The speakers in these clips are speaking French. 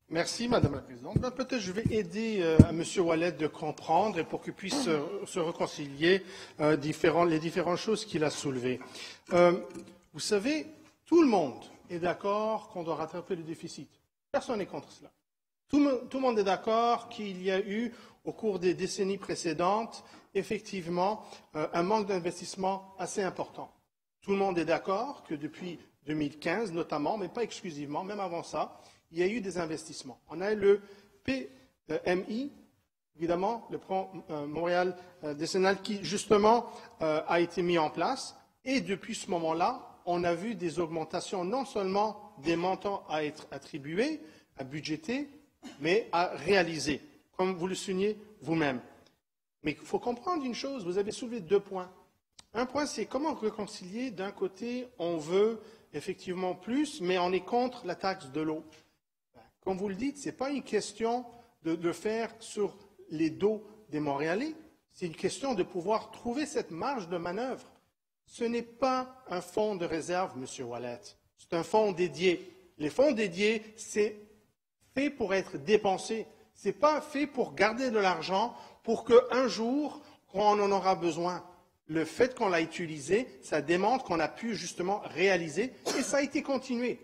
Merci, Madame la Présidente. Peut-être je vais aider à M. Ouellet de comprendre et pour qu'il puisse se réconcilier les différentes choses qu'il a soulevées. Vous savez, tout le monde est d'accord qu'on doit rattraper le déficit. Personne n'est contre cela. Tout le monde est d'accord qu'il y a eu, au cours des décennies précédentes, effectivement, un manque d'investissement assez important. Tout le monde est d'accord que depuis 2015, notamment, mais pas exclusivement, même avant ça, il y a eu des investissements. On a le PMI, évidemment, le plan Montréal décennal, qui justement a été mis en place. Et depuis ce moment-là, on a vu des augmentations non seulement des montants à être attribués, à budgéter, mais à réaliser, comme vous le soulignez vous-même. Mais il faut comprendre une chose, vous avez soulevé 2 points. Un point, c'est comment réconcilier, d'un côté, on veut effectivement plus, mais on est contre la taxe de l'eau. Comme vous le dites, ce n'est pas une question de faire sur les dos des Montréalais, c'est une question de pouvoir trouver cette marge de manœuvre. Ce n'est pas un fonds de réserve, M. Ouellet, c'est un fonds dédié. Les fonds dédiés, c'est fait pour être dépensé. Ce n'est pas fait pour garder de l'argent pour qu'un jour, quand on en aura besoin, le fait qu'on l'a utilisé, ça démontre qu'on a pu justement réaliser et ça a été continué.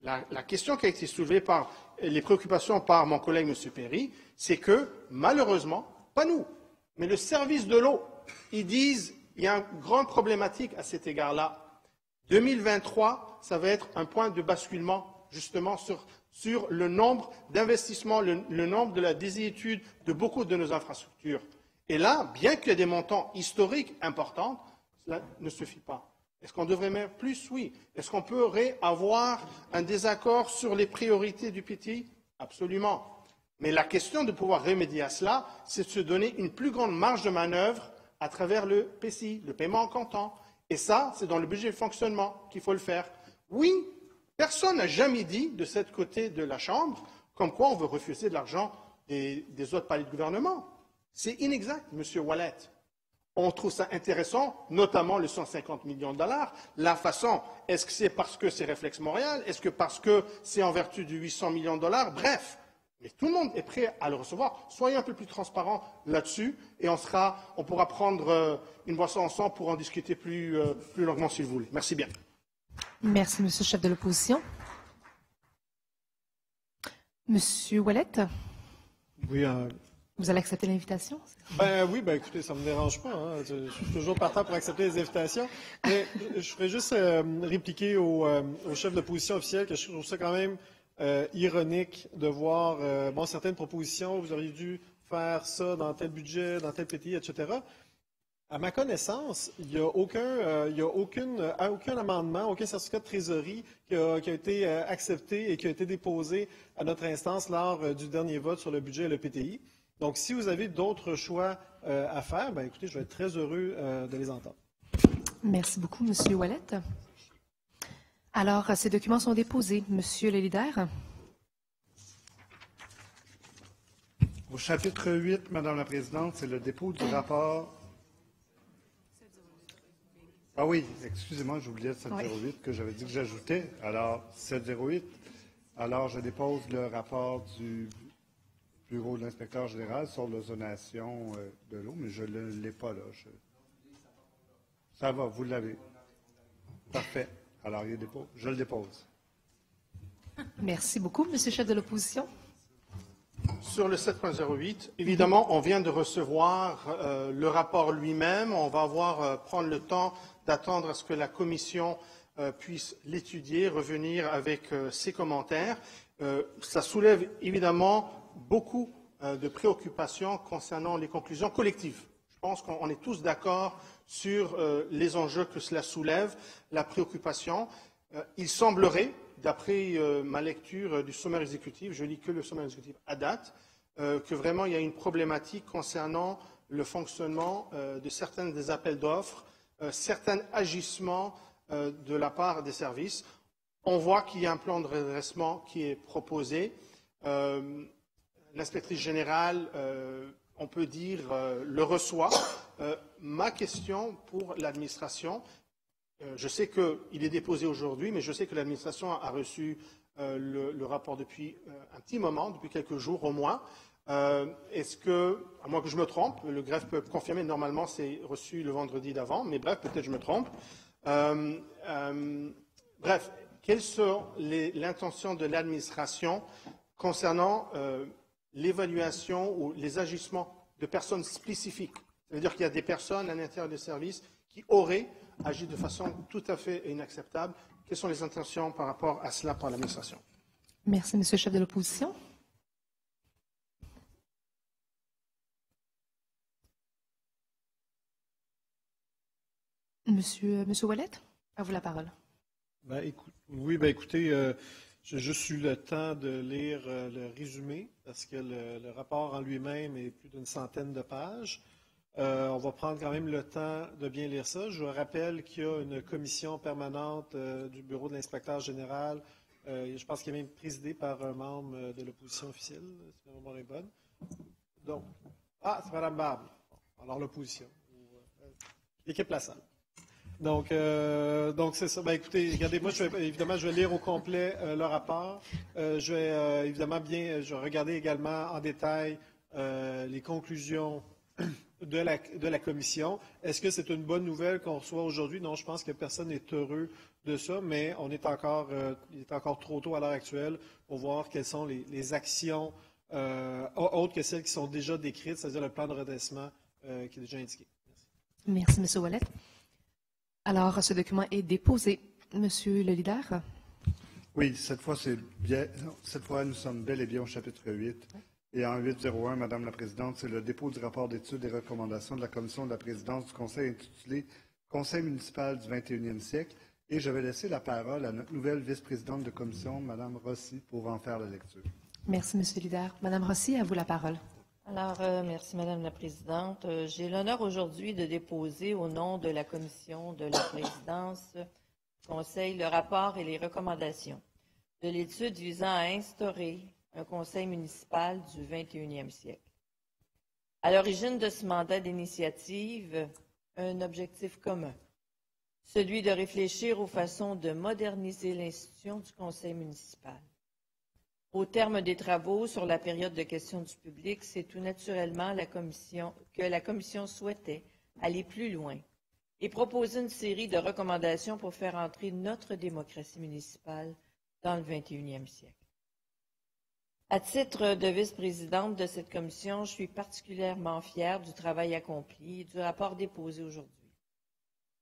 La question qui a été soulevée par les préoccupations par mon collègue M. Perry, c'est que, malheureusement, pas nous, mais le service de l'eau, ils disent qu'il y a une grande problématique à cet égard-là. 2023, ça va être un point de basculement, justement, sur le nombre d'investissements, le nombre de la désuétude de beaucoup de nos infrastructures. Et là, bien qu'il y ait des montants historiques importants, cela ne suffit pas. Est-ce qu'on devrait mettre plus? Oui. Est-ce qu'on pourrait avoir un désaccord sur les priorités du PTI? Absolument. Mais la question de pouvoir remédier à cela, c'est de se donner une plus grande marge de manœuvre à travers le PCI, le paiement en comptant. Et ça, c'est dans le budget de fonctionnement qu'il faut le faire. Oui, personne n'a jamais dit de ce côté de la Chambre comme quoi on veut refuser de l'argent des autres paliers de gouvernement. C'est inexact, M. Ouellet. On trouve ça intéressant, notamment le 150 millions de dollars. La façon, est-ce que c'est parce que c'est Réflexe Montréal? Est-ce que parce que c'est en vertu du 800 millions de dollars? Bref, mais tout le monde est prêt à le recevoir. Soyez un peu plus transparents là-dessus et on pourra prendre une boisson ensemble pour en discuter plus longuement si vous voulez. Merci bien. Merci, Monsieur le chef de l'opposition. Monsieur Ouellet? Oui, vous allez accepter l'invitation? Oui, écoutez, ça ne me dérange pas. Hein. Je suis toujours partant pour accepter les invitations. Mais je ferais juste répliquer au chef de l'opposition officielle que je trouve ça quand même ironique de voir certaines propositions. Vous auriez dû faire ça dans tel budget, dans tel PTI, etc. À ma connaissance, il n'y a aucun amendement, aucun certificat de trésorerie qui a été accepté et qui a été déposé à notre instance lors du dernier vote sur le budget et le PTI. Donc, si vous avez d'autres choix à faire, écoutez, je vais être très heureux de les entendre. Merci beaucoup, M. Ouellet. Alors, ces documents sont déposés. Monsieur le leader. Au chapitre 8, Madame la Présidente, c'est le dépôt du rapport. Ah oui, excusez-moi, j'oubliais 708 que j'avais dit que j'ajoutais. Alors, 708. Alors, je dépose le rapport du Bureau de l'inspecteur général sur l'ozonation de l'eau, mais je ne l'ai pas là. Ça va, vous l'avez. Parfait. Alors, je le dépose. Merci beaucoup, Monsieur le chef de l'opposition. Sur le 7.08, évidemment, on vient de recevoir le rapport lui-même. On va prendre le temps d'attendre à ce que la Commission puisse l'étudier, revenir avec ses commentaires. Ça soulève évidemment beaucoup de préoccupations concernant les conclusions collectives. Je pense qu'on est tous d'accord sur les enjeux que cela soulève, la préoccupation. Il semblerait, d'après ma lecture du sommaire exécutif, je lis que le sommaire exécutif à date, que vraiment il y a une problématique concernant le fonctionnement de certains des appels d'offres, certains agissements de la part des services. On voit qu'il y a un plan de redressement qui est proposé. L'inspectrice générale, on peut dire, le reçoit. Ma question pour l'administration, je sais qu'il est déposé aujourd'hui, mais je sais que l'administration a reçu le rapport depuis un petit moment, depuis quelques jours au moins. Est-ce que, à moins que je me trompe, le greffe peut confirmer, normalement c'est reçu le vendredi d'avant, mais bref, peut-être je me trompe. Bref, quelles sont l'intention de l'administration concernant l'évaluation ou les agissements de personnes spécifiques? C'est-à-dire qu'il y a des personnes à l'intérieur des services qui auraient agi de façon tout à fait inacceptable. Quelles sont les intentions par rapport à cela par l'administration? Merci, Monsieur le chef de l'opposition. Monsieur Ouellet, à vous la parole. Écoutez, j'ai juste eu le temps de lire le résumé parce que le rapport en lui-même est plus d'une centaine de pages. On va prendre quand même le temps de bien lire ça. Je rappelle qu'il y a une commission permanente du bureau de l'inspecteur général. Je pense qu'elle est même présidée par un membre de l'opposition officielle, si ma mémoire est bonne. Donc, c'est Mme Barbe. Alors, l'opposition. L'équipe La Salle. Donc c'est ça. Écoutez, regardez, moi, je vais lire au complet le rapport. Je vais regarder également en détail les conclusions de la commission. Est-ce que c'est une bonne nouvelle qu'on reçoit aujourd'hui? Non, je pense que personne n'est heureux de ça, mais il est encore trop tôt à l'heure actuelle pour voir quelles sont les actions autres que celles qui sont déjà décrites, c'est-à-dire le plan de redressement qui est déjà indiqué. Merci, M. Ouellet. Alors, ce document est déposé. Monsieur le leader? Oui, cette fois, cette fois, nous sommes bel et bien au chapitre 8. Et en 801, Madame la Présidente, c'est le dépôt du rapport d'études et recommandations de la Commission de la Présidence du Conseil intitulé Conseil municipal du 21e siècle. Et je vais laisser la parole à notre nouvelle vice-présidente de commission, Madame Rossi, pour en faire la lecture. Merci, Monsieur le leader. Madame Rossi, à vous la parole. Alors, merci Madame la Présidente. J'ai l'honneur aujourd'hui de déposer au nom de la Commission de la Présidence du Conseil le rapport et les recommandations de l'étude visant à instaurer un conseil municipal du 21e siècle. À l'origine de ce mandat d'initiative, un objectif commun, celui de réfléchir aux façons de moderniser l'institution du conseil municipal. Au terme des travaux sur la période de questions du public, c'est tout naturellement que la Commission souhaitait aller plus loin et proposer une série de recommandations pour faire entrer notre démocratie municipale dans le 21e siècle. À titre de vice-présidente de cette commission, je suis particulièrement fière du travail accompli et du rapport déposé aujourd'hui.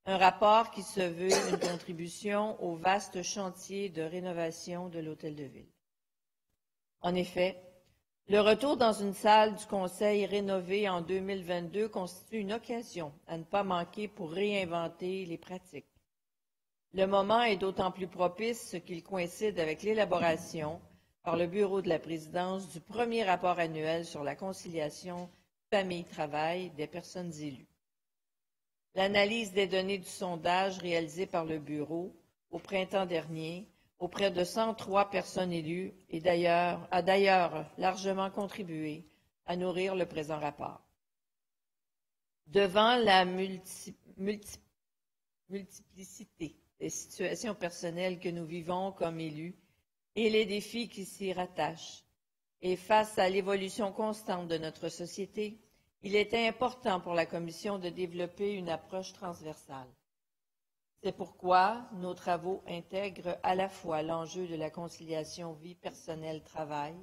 Un rapport qui se veut une contribution au vaste chantier de rénovation de l'Hôtel de Ville. En effet, le retour dans une salle du Conseil rénovée en 2022 constitue une occasion à ne pas manquer pour réinventer les pratiques. Le moment est d'autant plus propice qu'il coïncide avec l'élaboration par le Bureau de la Présidence du premier rapport annuel sur la conciliation famille-travail des personnes élues. L'analyse des données du sondage réalisé par le Bureau au printemps dernier auprès de 103 personnes élues a d'ailleurs largement contribué à nourrir le présent rapport. Devant la multiplicité des situations personnelles que nous vivons comme élus et les défis qui s'y rattachent, et face à l'évolution constante de notre société, il était important pour la Commission de développer une approche transversale. C'est pourquoi nos travaux intègrent à la fois l'enjeu de la conciliation vie personnelle-travail,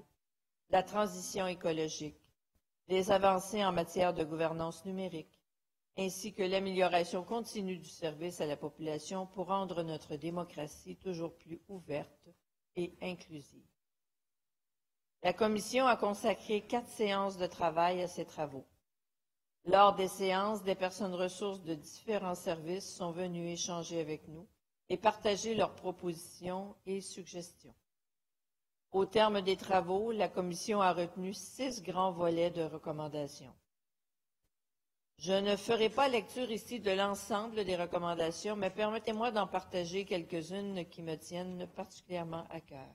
la transition écologique, les avancées en matière de gouvernance numérique, ainsi que l'amélioration continue du service à la population pour rendre notre démocratie toujours plus ouverte et inclusive. La Commission a consacré 4 séances de travail à ces travaux. Lors des séances, des personnes ressources de différents services sont venues échanger avec nous et partager leurs propositions et suggestions. Au terme des travaux, la Commission a retenu 6 grands volets de recommandations. Je ne ferai pas lecture ici de l'ensemble des recommandations, mais permettez-moi d'en partager quelques-unes qui me tiennent particulièrement à cœur.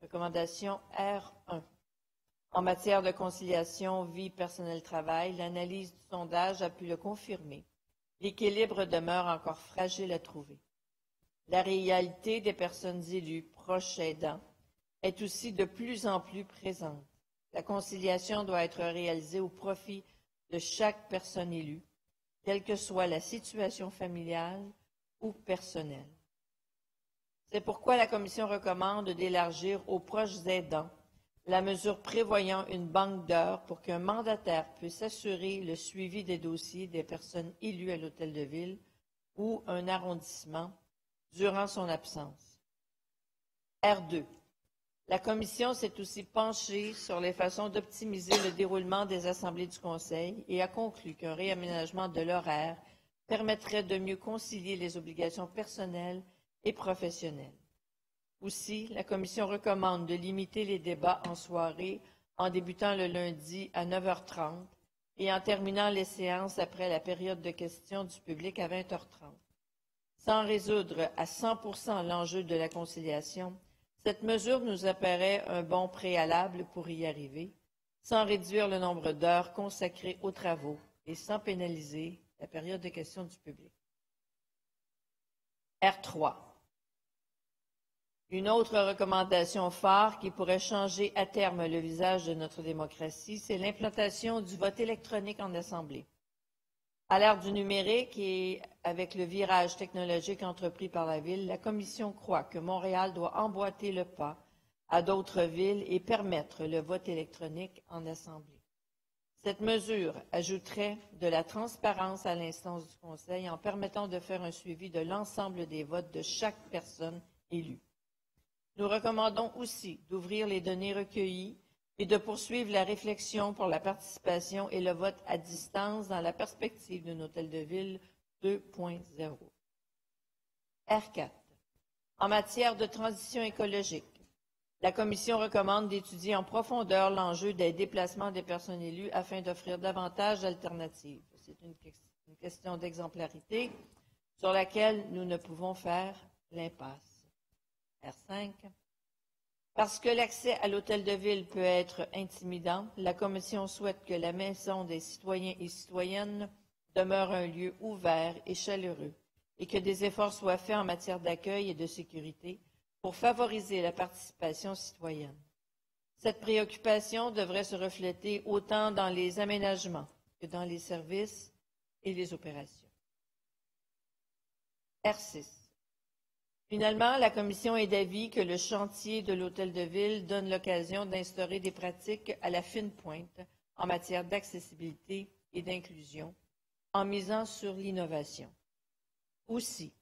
Recommandation R1. En matière de conciliation vie personnelle-travail, l'analyse du sondage a pu le confirmer. l'équilibre demeure encore fragile à trouver. La réalité des personnes élues, proches aidants, est aussi de plus en plus présente. La conciliation doit être réalisée au profit de chaque personne élue, quelle que soit la situation familiale ou personnelle. C'est pourquoi la Commission recommande d'élargir aux proches aidants la mesure prévoyant une banque d'heures pour qu'un mandataire puisse assurer le suivi des dossiers des personnes élues à l'hôtel de ville ou un arrondissement durant son absence. R2. La Commission s'est aussi penchée sur les façons d'optimiser le déroulement des assemblées du Conseil et a conclu qu'un réaménagement de l'horaire permettrait de mieux concilier les obligations personnelles et professionnelles. Aussi, la Commission recommande de limiter les débats en soirée en débutant le lundi à 9h30 et en terminant les séances après la période de questions du public à 20h30. Sans résoudre à 100% l'enjeu de la conciliation, cette mesure nous apparaît un bon préalable pour y arriver, sans réduire le nombre d'heures consacrées aux travaux et sans pénaliser la période de questions du public. R3. Une autre recommandation phare qui pourrait changer à terme le visage de notre démocratie, c'est l'implantation du vote électronique en Assemblée. À l'ère du numérique et avec le virage technologique entrepris par la Ville, la Commission croit que Montréal doit emboîter le pas à d'autres villes et permettre le vote électronique en Assemblée. Cette mesure ajouterait de la transparence à l'instance du Conseil en permettant de faire un suivi de l'ensemble des votes de chaque personne élue. Nous recommandons aussi d'ouvrir les données recueillies et de poursuivre la réflexion pour la participation et le vote à distance dans la perspective d'un hôtel de ville 2.0. R4. En matière de transition écologique, la Commission recommande d'étudier en profondeur l'enjeu des déplacements des personnes élues afin d'offrir davantage d'alternatives. C'est une question d'exemplarité sur laquelle nous ne pouvons faire l'impasse. R5. Parce que l'accès à l'hôtel de ville peut être intimidant, la Commission souhaite que la Maison des citoyens et citoyennes demeure un lieu ouvert et chaleureux et que des efforts soient faits en matière d'accueil et de sécurité pour favoriser la participation citoyenne. Cette préoccupation devrait se refléter autant dans les aménagements que dans les services et les opérations. R6. Finalement, la Commission est d'avis que le chantier de l'hôtel de ville donne l'occasion d'instaurer des pratiques à la fine pointe en matière d'accessibilité et d'inclusion, en misant sur l'innovation. Aussi,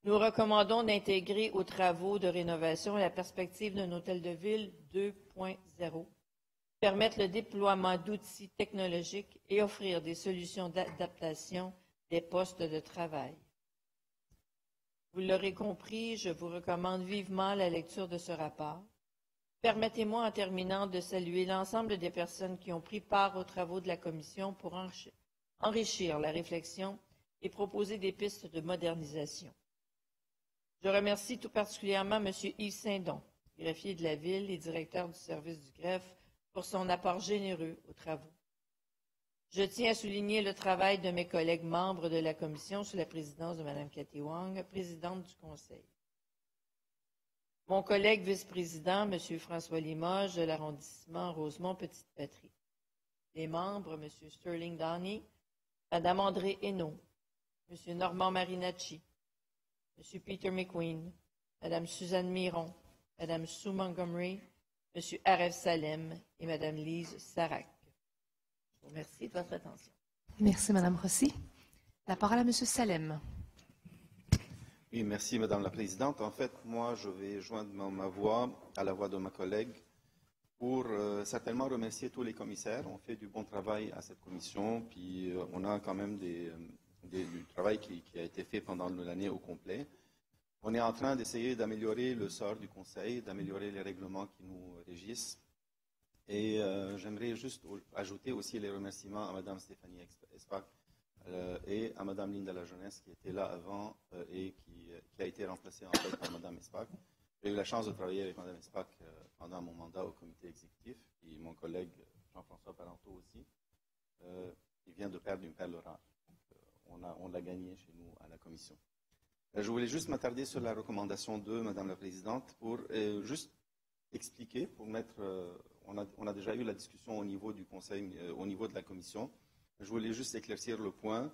nous recommandons d'intégrer aux travaux de rénovation la perspective d'un hôtel de ville 2.0, permettre le déploiement d'outils technologiques et offrir des solutions d'adaptation des postes de travail. Vous l'aurez compris, je vous recommande vivement la lecture de ce rapport. Permettez-moi en terminant de saluer l'ensemble des personnes qui ont pris part aux travaux de la Commission pour enrichir la réflexion et proposer des pistes de modernisation. Je remercie tout particulièrement M. Yves Saint-Don, greffier de la Ville et directeur du service du greffe, pour son apport généreux aux travaux. Je tiens à souligner le travail de mes collègues membres de la Commission sous la présidence de Mme Cathy Wong, présidente du Conseil. Mon collègue vice-président, M. François Limoges, de l'arrondissement Rosemont-Petite-Patrie. Les membres, M. Sterling Downey, Mme André Hainaut, M. Normand Marinacci, M. Peter McQueen, Mme Suzanne Miron, Mme Sue Montgomery, M. Aref Salem et Mme Lise Sarac. Je vous remercie de votre attention. Merci, Mme Rossi. La parole à M. Salem. Oui, merci, Madame la Présidente. En fait, moi, je vais joindre ma voix à la voix de ma collègue pour certainement remercier tous les commissaires. On fait du bon travail à cette commission, puis on a quand même du travail qui a été fait pendant l'année au complet. On est en train d'essayer d'améliorer le sort du Conseil, d'améliorer les règlements qui nous régissent. Et j'aimerais juste ajouter aussi les remerciements à Mme Stéphanie Espac et à Mme Linda La Jeunesse qui était là avant et qui a été remplacée en fait par Mme Espac. J'ai eu la chance de travailler avec Mme Espac pendant mon mandat au comité exécutif et mon collègue Jean-François Parenteau aussi. Il vient de perdre une perle rare. on l'a gagné chez nous à la Commission. Je voulais juste m'attarder sur la recommandation 2, Madame la Présidente, pour juste expliquer, pour mettre... on a déjà eu la discussion au niveau du Conseil, au niveau de la Commission. Je voulais juste éclaircir le point.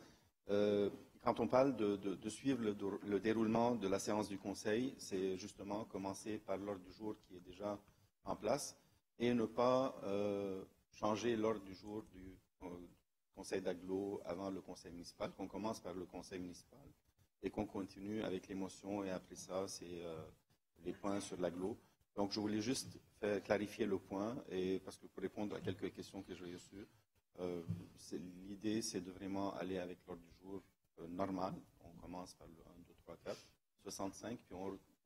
Quand on parle de suivre le déroulement de la séance du Conseil, c'est justement commencer par l'ordre du jour qui est déjà en place et ne pas changer l'ordre du jour du Conseil d'agglo avant le Conseil municipal, qu'on commence par le Conseil municipal et qu'on continue avec les motions et après ça, c'est les points sur l'agglo. Donc, je voulais juste clarifier le point et parce que pour répondre à quelques questions que j'ai reçues, l'idée, c'est de vraiment aller avec l'ordre du jour normal. On commence par le 1, 2, 3, 4, 65, puis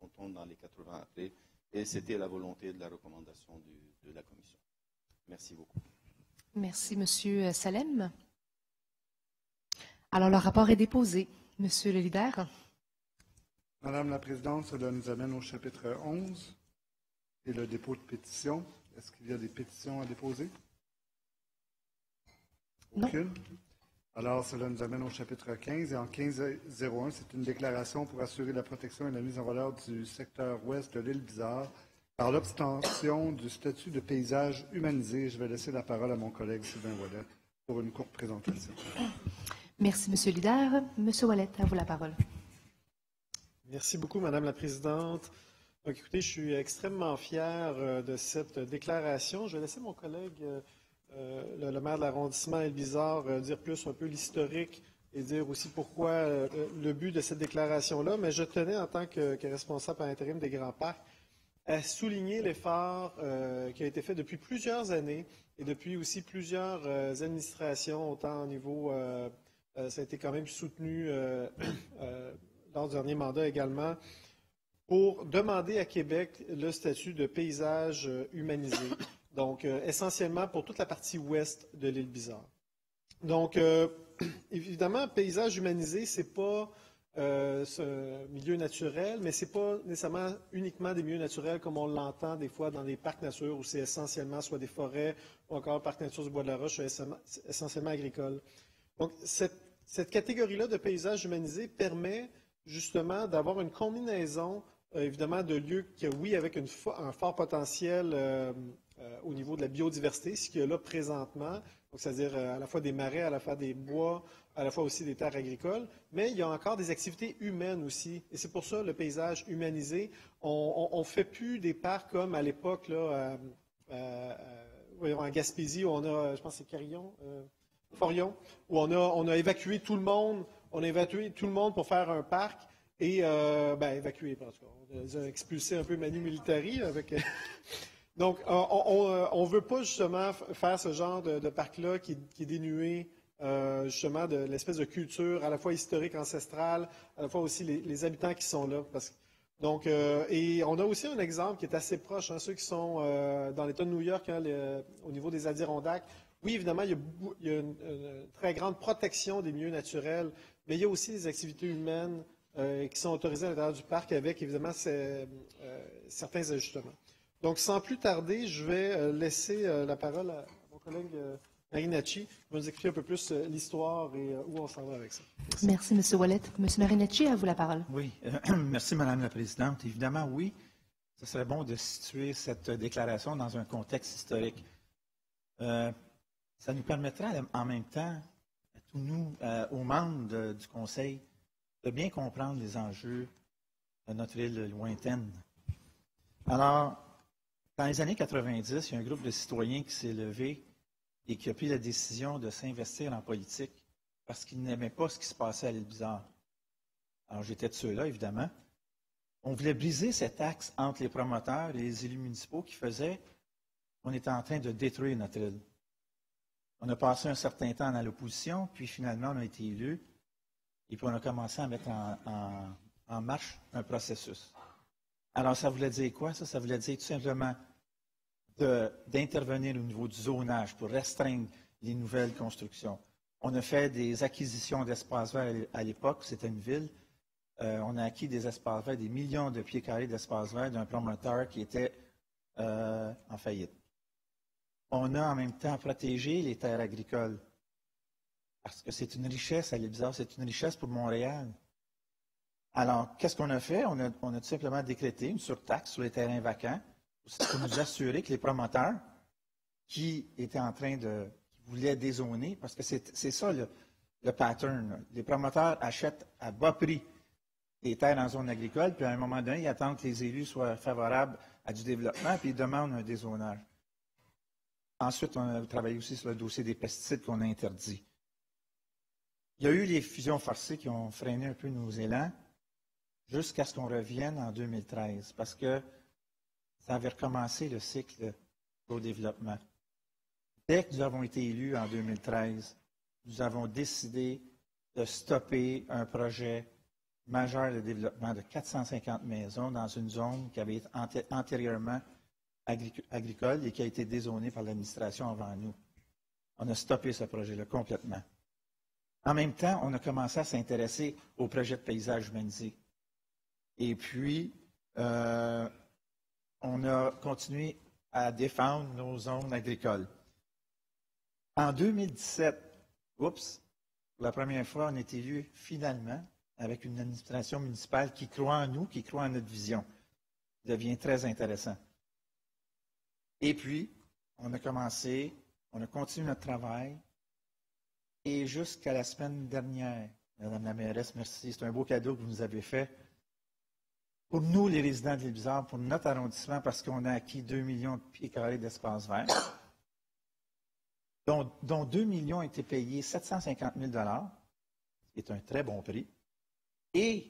on tourne dans les 80 après. Et c'était la volonté de la recommandation de la Commission. Merci beaucoup. Merci, Monsieur Salem. Alors, le rapport est déposé. Monsieur le leader. Madame la Présidente, cela nous amène au chapitre 11 et le dépôt de pétition. Est-ce qu'il y a des pétitions à déposer? Aucune. Non. Alors, cela nous amène au chapitre 15. Et en 15.01, c'est une déclaration pour assurer la protection et la mise en valeur du secteur ouest de l'île Bizarre par l'obtention du statut de paysage humanisé. Je vais laisser la parole à mon collègue Sylvain Ouellet pour une courte présentation. Merci, Monsieur le leader. Monsieur Ouellet, à vous la parole. Merci beaucoup, Madame la Présidente. Donc, écoutez, je suis extrêmement fier de cette déclaration. Je vais laisser mon collègue, le maire de l'arrondissement Île-Bizarre, dire plus un peu l'historique et dire aussi pourquoi le but de cette déclaration-là. Mais je tenais, en tant que responsable par intérim des Grands Parcs, à souligner l'effort qui a été fait depuis plusieurs années et depuis aussi plusieurs administrations, autant au niveau, ça a été quand même soutenu lors du dernier mandat également, pour demander à Québec le statut de paysage humanisé. Donc, essentiellement pour toute la partie ouest de l'île Bizarre. Donc, évidemment, paysage humanisé, c'est pas ce milieu naturel, mais c'est pas nécessairement uniquement des milieux naturels comme on l'entend des fois dans les parcs nature où c'est essentiellement soit des forêts ou encore le parc nature du Bois de la Roche, essentiellement agricole. Donc, cette catégorie-là de paysage humanisé permet justement d'avoir une combinaison, évidemment, de lieux qui, oui, avec un fort potentiel au niveau de la biodiversité, ce qu'il y a là présentement, c'est-à-dire à la fois des marais, à la fois des bois, à la fois aussi des terres agricoles, mais il y a encore des activités humaines aussi. Et c'est pour ça le paysage humanisé. On ne fait plus des parcs comme à l'époque, là, en Gaspésie, où on a, je pense que c'est Carillon, Forion, où on a évacué tout le monde. On a évacué tout le monde pour faire un parc et, évacué, parce qu'on les a expulsés un peu manu militari avec... Donc, on ne veut pas justement faire ce genre de parc-là qui est dénué justement de l'espèce de culture à la fois historique, ancestrale, à la fois aussi les habitants qui sont là. Donc, et on a aussi un exemple qui est assez proche, hein, ceux qui sont dans l'État de New York, hein, au niveau des Adirondacks. Oui, évidemment, il y a une très grande protection des milieux naturels, mais il y a aussi des activités humaines qui sont autorisées à l'intérieur du parc avec, évidemment, certains ajustements. Donc, sans plus tarder, je vais laisser la parole à mon collègue Marinacci qui va nous expliquer un peu plus l'histoire et où on s'en va avec ça. Merci, M. Ouellet. M. Marinacci, à vous la parole. Oui, merci, Madame la Présidente. Évidemment, oui, ce serait bon de situer cette déclaration dans un contexte historique. Ça nous permettra en même temps, à tous nous, aux membres du Conseil, de bien comprendre les enjeux de notre île lointaine. Alors, dans les années 90, il y a un groupe de citoyens qui s'est levé et qui a pris la décision de s'investir en politique parce qu'ils n'aimaient pas ce qui se passait à l'île Bizarre. Alors, j'étais de ceux-là, évidemment. On voulait briser cet axe entre les promoteurs et les élus municipaux qui faisaient qu'on était en train de détruire notre île. On a passé un certain temps dans l'opposition, puis finalement, on a été élus, et puis on a commencé à mettre en marche un processus. Alors, ça voulait dire quoi, ça? Ça voulait dire tout simplement d'intervenir au niveau du zonage pour restreindre les nouvelles constructions. On a fait des acquisitions d'espaces verts à l'époque, c'était une ville. On a acquis des espaces verts, des millions de pieds carrés d'espaces verts d'un promoteur qui était en faillite. On a en même temps protégé les terres agricoles. Parce que c'est une richesse à l'île Bizarre, c'est une richesse pour Montréal. Alors, qu'est-ce qu'on a fait? On a tout simplement décrété une surtaxe sur les terrains vacants pour nous assurer que les promoteurs qui voulaient dézoner, parce que c'est ça le pattern, là. Les promoteurs achètent à bas prix des terres en zone agricole, puis à un moment donné, ils attendent que les élus soient favorables à du développement, puis ils demandent un dézonage. Ensuite, on a travaillé aussi sur le dossier des pesticides qu'on a interdits. Il y a eu les fusions forcées qui ont freiné un peu nos élans jusqu'à ce qu'on revienne en 2013, parce que ça avait recommencé le cycle au développement. Dès que nous avons été élus en 2013, nous avons décidé de stopper un projet majeur de développement de 450 maisons dans une zone qui avait été antérieurement agricole et qui a été dézonée par l'administration avant nous. On a stoppé ce projet-là complètement. En même temps, on a commencé à s'intéresser au projet de paysage humanisé. Et puis, on a continué à défendre nos zones agricoles. En 2017, pour la première fois, on est élu finalement avec une administration municipale qui croit en nous, qui croit en notre vision. Ça devient très intéressant. Et puis, on a continué notre travail. Et jusqu'à la semaine dernière, Madame la mairesse, merci, c'est un beau cadeau que vous nous avez fait. Pour nous, les résidents de l'île Bizarre, pour notre arrondissement, parce qu'on a acquis 2 millions de pieds carrés d'espace vert, dont 2 millions ont été payés 750 000 $, qui est un très bon prix, et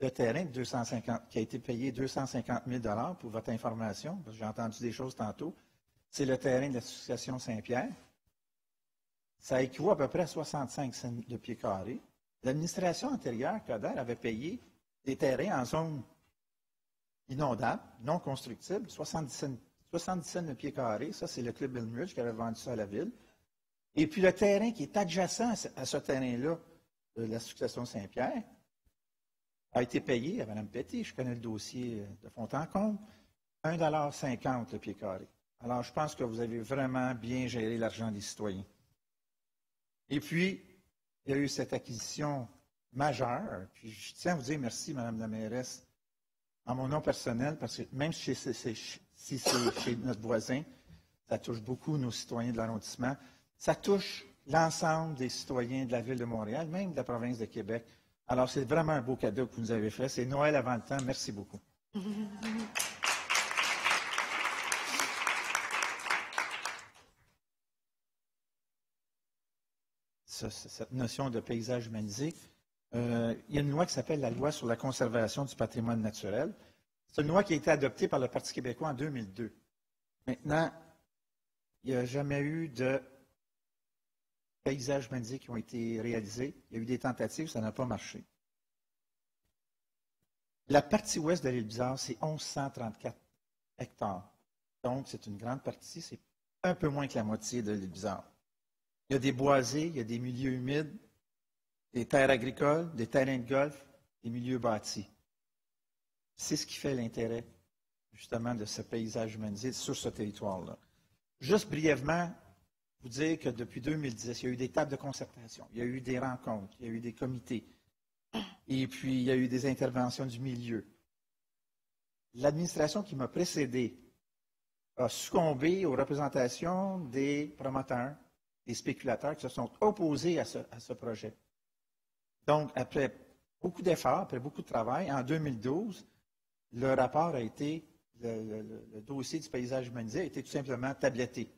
le terrain de 250, qui a été payé 250 000 $, pour votre information, parce que j'ai entendu des choses tantôt, c'est le terrain de l'association Saint-Pierre. Ça équivaut à peu près à 65 cents de pieds carrés. L'administration antérieure, Coder, avait payé des terrains en zone inondable, non constructible, 70 cents de pieds carrés. Ça, c'est le Club Belmridge qui avait vendu ça à la ville. Et puis le terrain qui est adjacent à ce terrain-là, de l'association Saint-Pierre, a été payé à Mme Petit, je connais le dossier de fond en comble, 1,50 $ le pied carré. Alors, je pense que vous avez vraiment bien géré l'argent des citoyens. Et puis, il y a eu cette acquisition majeure. Puis, je tiens à vous dire merci, Mme la mairesse, en mon nom personnel, parce que même si c'est chez notre voisin, ça touche beaucoup nos citoyens de l'arrondissement. Ça touche l'ensemble des citoyens de la Ville de Montréal, même de la province de Québec. Alors, c'est vraiment un beau cadeau que vous nous avez fait. C'est Noël avant le temps. Merci beaucoup. Cette notion de paysage humanisé, il y a une loi qui s'appelle la Loi sur la conservation du patrimoine naturel. C'est une loi qui a été adoptée par le Parti québécois en 2002. Maintenant, il n'y a jamais eu de paysages humanisés qui ont été réalisés. Il y a eu des tentatives, ça n'a pas marché. La partie ouest de l'île Bizarre, c'est 1134 hectares. Donc, c'est une grande partie, c'est un peu moins que la moitié de l'île Bizarre. Il y a des boisés, il y a des milieux humides, des terres agricoles, des terrains de golf, des milieux bâtis. C'est ce qui fait l'intérêt, justement, de ce paysage humanisé sur ce territoire-là. Juste brièvement, vous dire que depuis 2010, il y a eu des tables de concertation, il y a eu des rencontres, il y a eu des comités, et puis il y a eu des interventions du milieu. L'administration qui m'a précédé a succombé aux représentations des promoteurs, des spéculateurs qui se sont opposés à ce projet. Donc, après beaucoup d'efforts, après beaucoup de travail, en 2012, le rapport a été, le dossier du paysage humanisé a été tout simplement tabletté.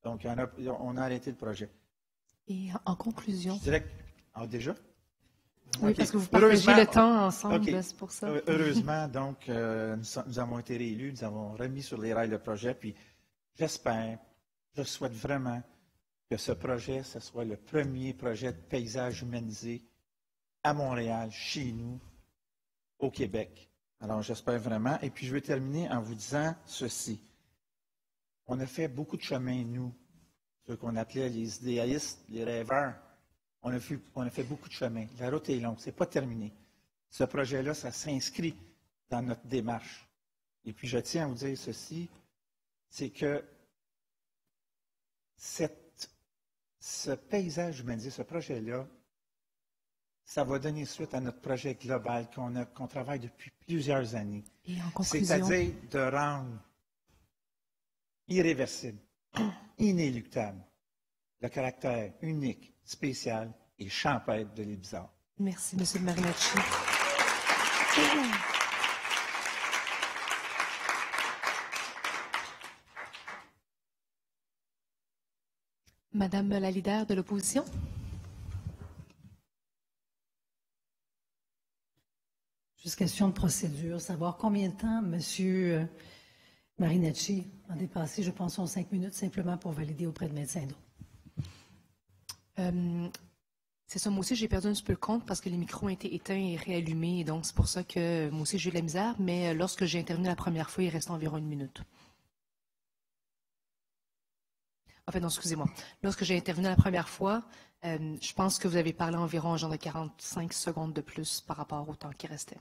Donc, on a arrêté le projet. Et en conclusion... Je dirais déjà? Oui, Okay. parce que vous partagez le temps ensemble, okay. C'est pour ça. Heureusement, donc, nous avons été réélus, nous avons remis sur les rails le projet, puis je souhaite vraiment que ce projet, ce soit le premier projet de paysage humanisé à Montréal, chez nous, au Québec. Alors, j'espère vraiment. Et puis, je vais terminer en vous disant ceci. On a fait beaucoup de chemin, nous, ceux qu'on appelait les idéalistes, les rêveurs. On a fait beaucoup de chemin. La route est longue, ce n'est pas terminé. Ce projet-là, ça s'inscrit dans notre démarche. Et puis, je tiens à vous dire ceci, c'est que cette ce paysage humanisé, ce projet-là, ça va donner suite à notre projet global qu'on travaille depuis plusieurs années. Et en conclusion, C'est-à-dire de rendre irréversible, inéluctable, le caractère unique, spécial et champêtre de l'île Bizarre. merci, M. Marinacci. Madame la leader de l'opposition. Juste question de procédure, savoir combien de temps M. Marinacci a dépassé, je pense, son 5 minutes simplement pour valider auprès de médecin d'eau. C'est ça, moi aussi j'ai perdu un petit peu le compte parce que les micros ont été éteints et réallumés, et donc c'est pour ça que moi aussi j'ai eu de la misère, mais lorsque j'ai intervenu la première fois, il restait environ 1 minute. En fait, non, excusez-moi. Lorsque j'ai intervenu la première fois, je pense que vous avez parlé environ genre de 45 secondes de plus par rapport au temps qui restait.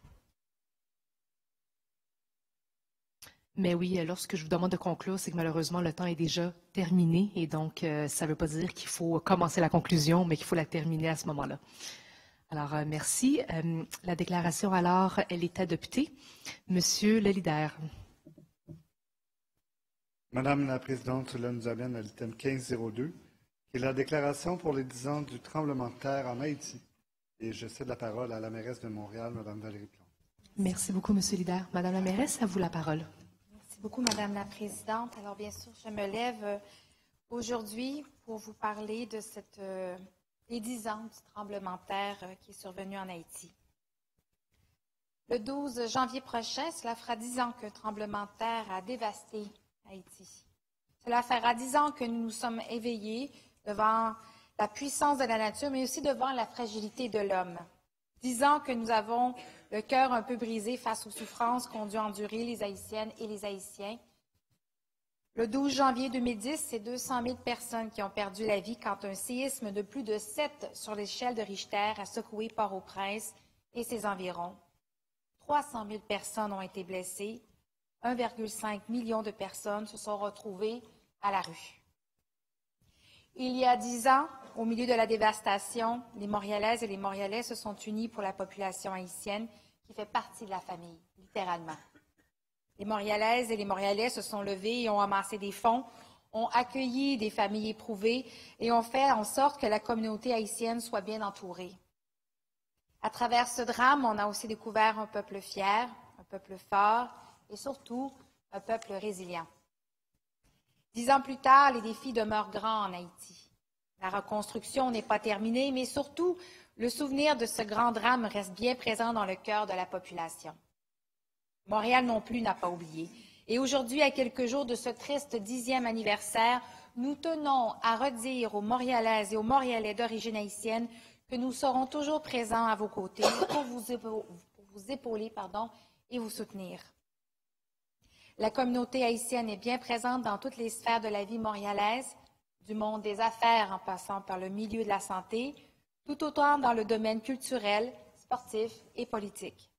Mais oui, lorsque je vous demande de conclure, c'est que malheureusement, le temps est déjà terminé et donc ça ne veut pas dire qu'il faut commencer la conclusion, mais qu'il faut la terminer à ce moment-là. Alors, merci. La déclaration, alors, elle est adoptée. Monsieur le leader. Madame la Présidente, cela nous amène à l'item 1502, qui est la déclaration pour les 10 ans du tremblement de terre en Haïti. Et je cède la parole à la mairesse de Montréal, Mme Valérie Plante. Merci beaucoup, Monsieur le leader. Madame la mairesse, à vous la parole. Merci beaucoup, Madame la Présidente. Alors, bien sûr, je me lève aujourd'hui pour vous parler de les 10 ans du tremblement de terre qui est survenu en Haïti. Le 12 janvier prochain, cela fera 10 ans qu'un tremblement de terre a dévasté Haïti. Cela fera 10 ans que nous nous sommes éveillés devant la puissance de la nature, mais aussi devant la fragilité de l'homme. 10 ans que nous avons le cœur un peu brisé face aux souffrances qu'ont dû endurer les Haïtiennes et les Haïtiens. Le 12 janvier 2010, c'est 200 000 personnes qui ont perdu la vie quand un séisme de plus de 7 sur l'échelle de Richter a secoué Port-au-Prince et ses environs. 300 000 personnes ont été blessées. 1,5 million de personnes se sont retrouvées à la rue. Il y a 10 ans, au milieu de la dévastation, les Montréalaises et les Montréalais se sont unis pour la population haïtienne qui fait partie de la famille, littéralement. Les Montréalaises et les Montréalais se sont levés et ont amassé des fonds, ont accueilli des familles éprouvées et ont fait en sorte que la communauté haïtienne soit bien entourée. À travers ce drame, on a aussi découvert un peuple fier, un peuple fort, et surtout un peuple résilient. 10 ans plus tard, les défis demeurent grands en Haïti. La reconstruction n'est pas terminée, mais surtout, le souvenir de ce grand drame reste bien présent dans le cœur de la population. Montréal non plus n'a pas oublié. Et aujourd'hui, à quelques jours de ce triste 10e anniversaire, nous tenons à redire aux Montréalaises et aux Montréalais d'origine haïtienne que nous serons toujours présents à vos côtés pour vous épauler et vous soutenir. La communauté haïtienne est bien présente dans toutes les sphères de la vie montréalaise, du monde des affaires en passant par le milieu de la santé, tout autant dans le domaine culturel, sportif et politique.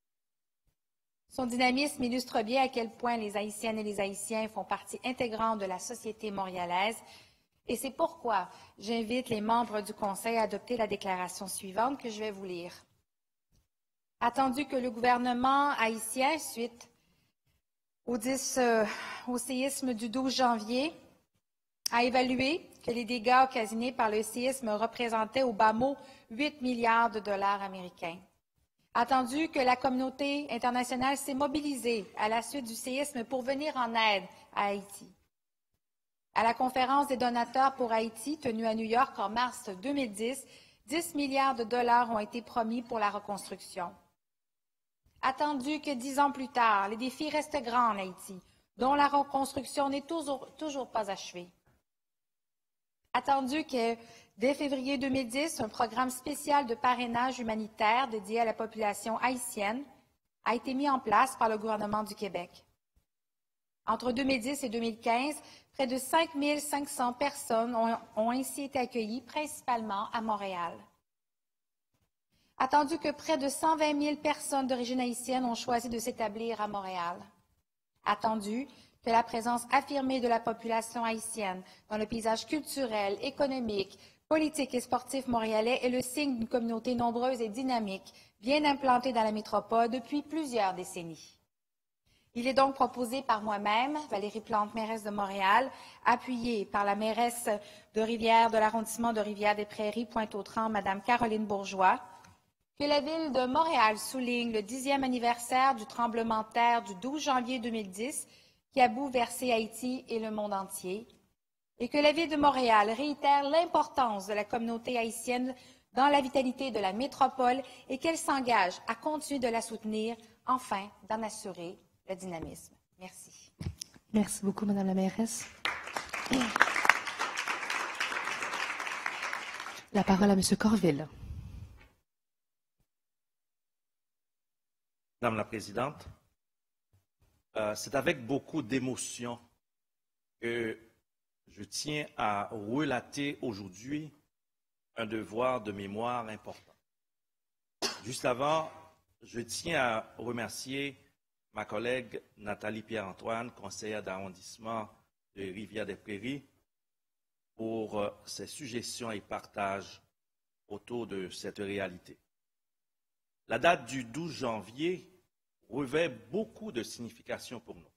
Son dynamisme illustre bien à quel point les Haïtiennes et les Haïtiens font partie intégrante de la société montréalaise et c'est pourquoi j'invite les membres du Conseil à adopter la déclaration suivante que je vais vous lire. Attendu que le gouvernement haïtien, suite au séisme du 12 janvier, a évalué que les dégâts occasionnés par le séisme représentaient au bas mot 8 milliards de dollars américains. Attendu que la communauté internationale s'est mobilisée à la suite du séisme pour venir en aide à Haïti. À la conférence des donateurs pour Haïti, tenue à New York en mars 2010, 10 milliards de dollars ont été promis pour la reconstruction. Attendu que 10 ans plus tard, les défis restent grands en Haïti, dont la reconstruction n'est toujours pas achevée. Attendu que, dès février 2010, un programme spécial de parrainage humanitaire dédié à la population haïtienne a été mis en place par le gouvernement du Québec. Entre 2010 et 2015, près de 5 500 personnes ont ainsi été accueillies, principalement à Montréal. Attendu que près de 120 000 personnes d'origine haïtienne ont choisi de s'établir à Montréal. Attendu que la présence affirmée de la population haïtienne dans le paysage culturel, économique, politique et sportif montréalais est le signe d'une communauté nombreuse et dynamique, bien implantée dans la métropole depuis plusieurs décennies. Il est donc proposé par moi-même, Valérie Plante, mairesse de Montréal, appuyée par la mairesse de Rivière, de l'arrondissement de Rivière-des-Prairies, Pointe-aux-Trembles, Mme Caroline Bourgeois, que la Ville de Montréal souligne le 10e anniversaire du tremblement de terre du 12 janvier 2010 qui a bouleversé Haïti et le monde entier, et que la Ville de Montréal réitère l'importance de la communauté haïtienne dans la vitalité de la métropole et qu'elle s'engage à continuer de la soutenir, afin d'en assurer le dynamisme. Merci. Merci beaucoup, Madame la mairesse. La parole à Monsieur Corville. Madame la Présidente, c'est avec beaucoup d'émotion que je tiens à relater aujourd'hui un devoir de mémoire important. Juste avant, je tiens à remercier ma collègue Nathalie Pierre-Antoine, conseillère d'arrondissement de Rivière-des-Prairies, pour ses suggestions et partages autour de cette réalité. La date du 12 janvier revêt beaucoup de signification pour nous.